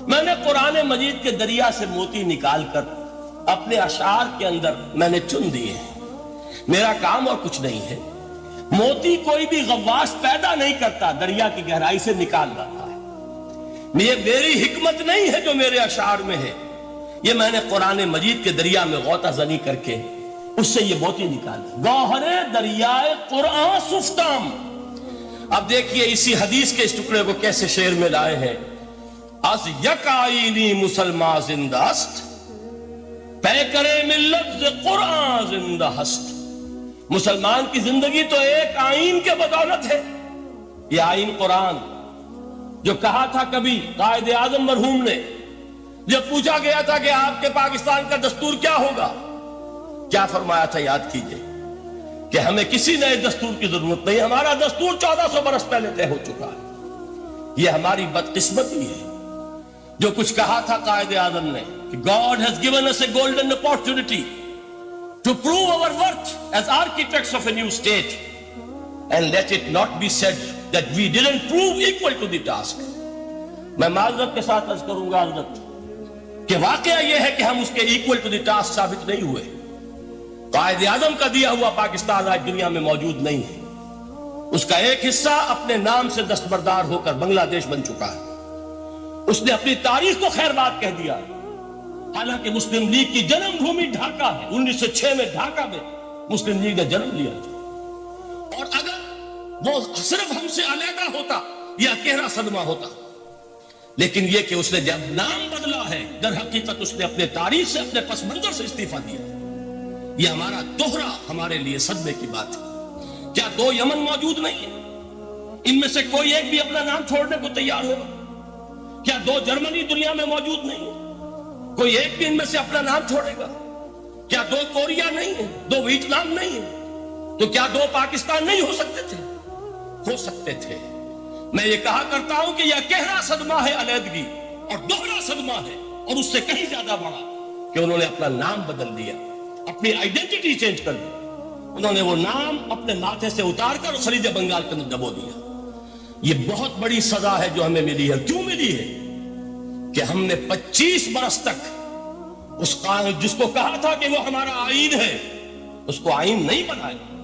میں نے قرآن مجید کے دریا سے موتی نکال کر اپنے اشعار کے اندر میں نے چن دیے ہیں، میرا کام اور کچھ نہیں ہے۔ موتی کوئی بھی غواص پیدا نہیں کرتا، دریا کی گہرائی سے نکال لاتا ہے۔ یہ میری حکمت نہیں ہے جو میرے اشعار میں ہے، یہ میں نے قرآن مجید کے دریا میں غوطہ زنی کر کے اس سے یہ موتی نکالی۔ گوہر دریائے قرآن سفتام۔ اب دیکھیے اسی حدیث کے اس ٹکڑے کو کیسے شعر میں لائے ہیں۔ از یک آئینی مسلمان زندہ است، پے کرے ملت ز قرآن زندہ ہست۔ مسلمان کی زندگی تو ایک آئین کے بدولت ہے، یہ آئین قرآن، جو کہا تھا کبھی قائد اعظم مرحوم نے جب پوچھا گیا تھا کہ آپ کے پاکستان کا دستور کیا ہوگا، کیا فرمایا تھا یاد کیجئے کہ ہمیں کسی نئے دستور کی ضرورت نہیں، ہمارا دستور 1400 برس پہلے طے ہو چکا ہے۔ یہ ہماری بدقسمتی ہے جو کچھ کہا تھا قائد اعظم نے کہ God has given us a golden opportunity to prove our worth as architects of a new state, and let it not be said that we didn't prove equal to the task۔ میں معذرت کے ساتھ عرض کروں گا حضرت کہ واقعہ یہ ہے کہ ہم اس کے equal to the task ثابت نہیں ہوئے۔ قائد اعظم کا دیا ہوا پاکستان آج دنیا میں موجود نہیں ہے، اس کا ایک حصہ اپنے نام سے دستبردار ہو کر بنگلہ دیش بن چکا ہے، اس نے اپنی تاریخ کو خیر بات کہہ دیا، حالانکہ مسلم لیگ کی جنم بھومی ڈھاکہ ہے۔ 1906 میں ڈھاکہ میں مسلم لیگ نے جنم لیا، اور اگر وہ صرف ہم سے علیحدہ ہوتا یا گہرا صدمہ ہوتا، لیکن یہ کہ اس نے جب نام بدلا ہے، در حقیقت اس نے اپنے تاریخ سے، اپنے پس منظر سے استعفیٰ دیا۔ یہ ہمارا دوہرا ہمارے لیے صدمے کی بات ہے۔ کیا دو یمن موجود نہیں ہیں؟ ان میں سے کوئی ایک بھی اپنا نام چھوڑنے کو تیار ہوگا؟ کیا دو جرمنی دنیا میں موجود نہیں ہیں؟ کوئی ایک بھی ان میں سے اپنا نام چھوڑے گا؟ کیا دو کوریا نہیں ہیں؟ دو ویتنام نہیں ہیں؟ تو کیا دو پاکستان نہیں ہو سکتے تھے؟ ہو سکتے تھے۔ میں یہ کہا کرتا ہوں کہ یہ گہرا صدمہ ہے علیحدگی، اور دوہرا صدمہ ہے، اور اس سے کہیں زیادہ بڑا کہ انہوں نے اپنا نام بدل دیا، اپنی آئیڈینٹی چینج کر دی۔ انہوں نے وہ نام اپنے ماتھے سے اتار کر خلیج بنگال کے اندر دبو دیا۔ یہ بہت بڑی سزا ہے جو ہمیں ملی ہے۔ کیوں ملی ہے؟ کہ ہم نے 25 برس تک جس کو کہا تھا کہ وہ ہمارا آئین ہے، اس کو آئین نہیں بنایا۔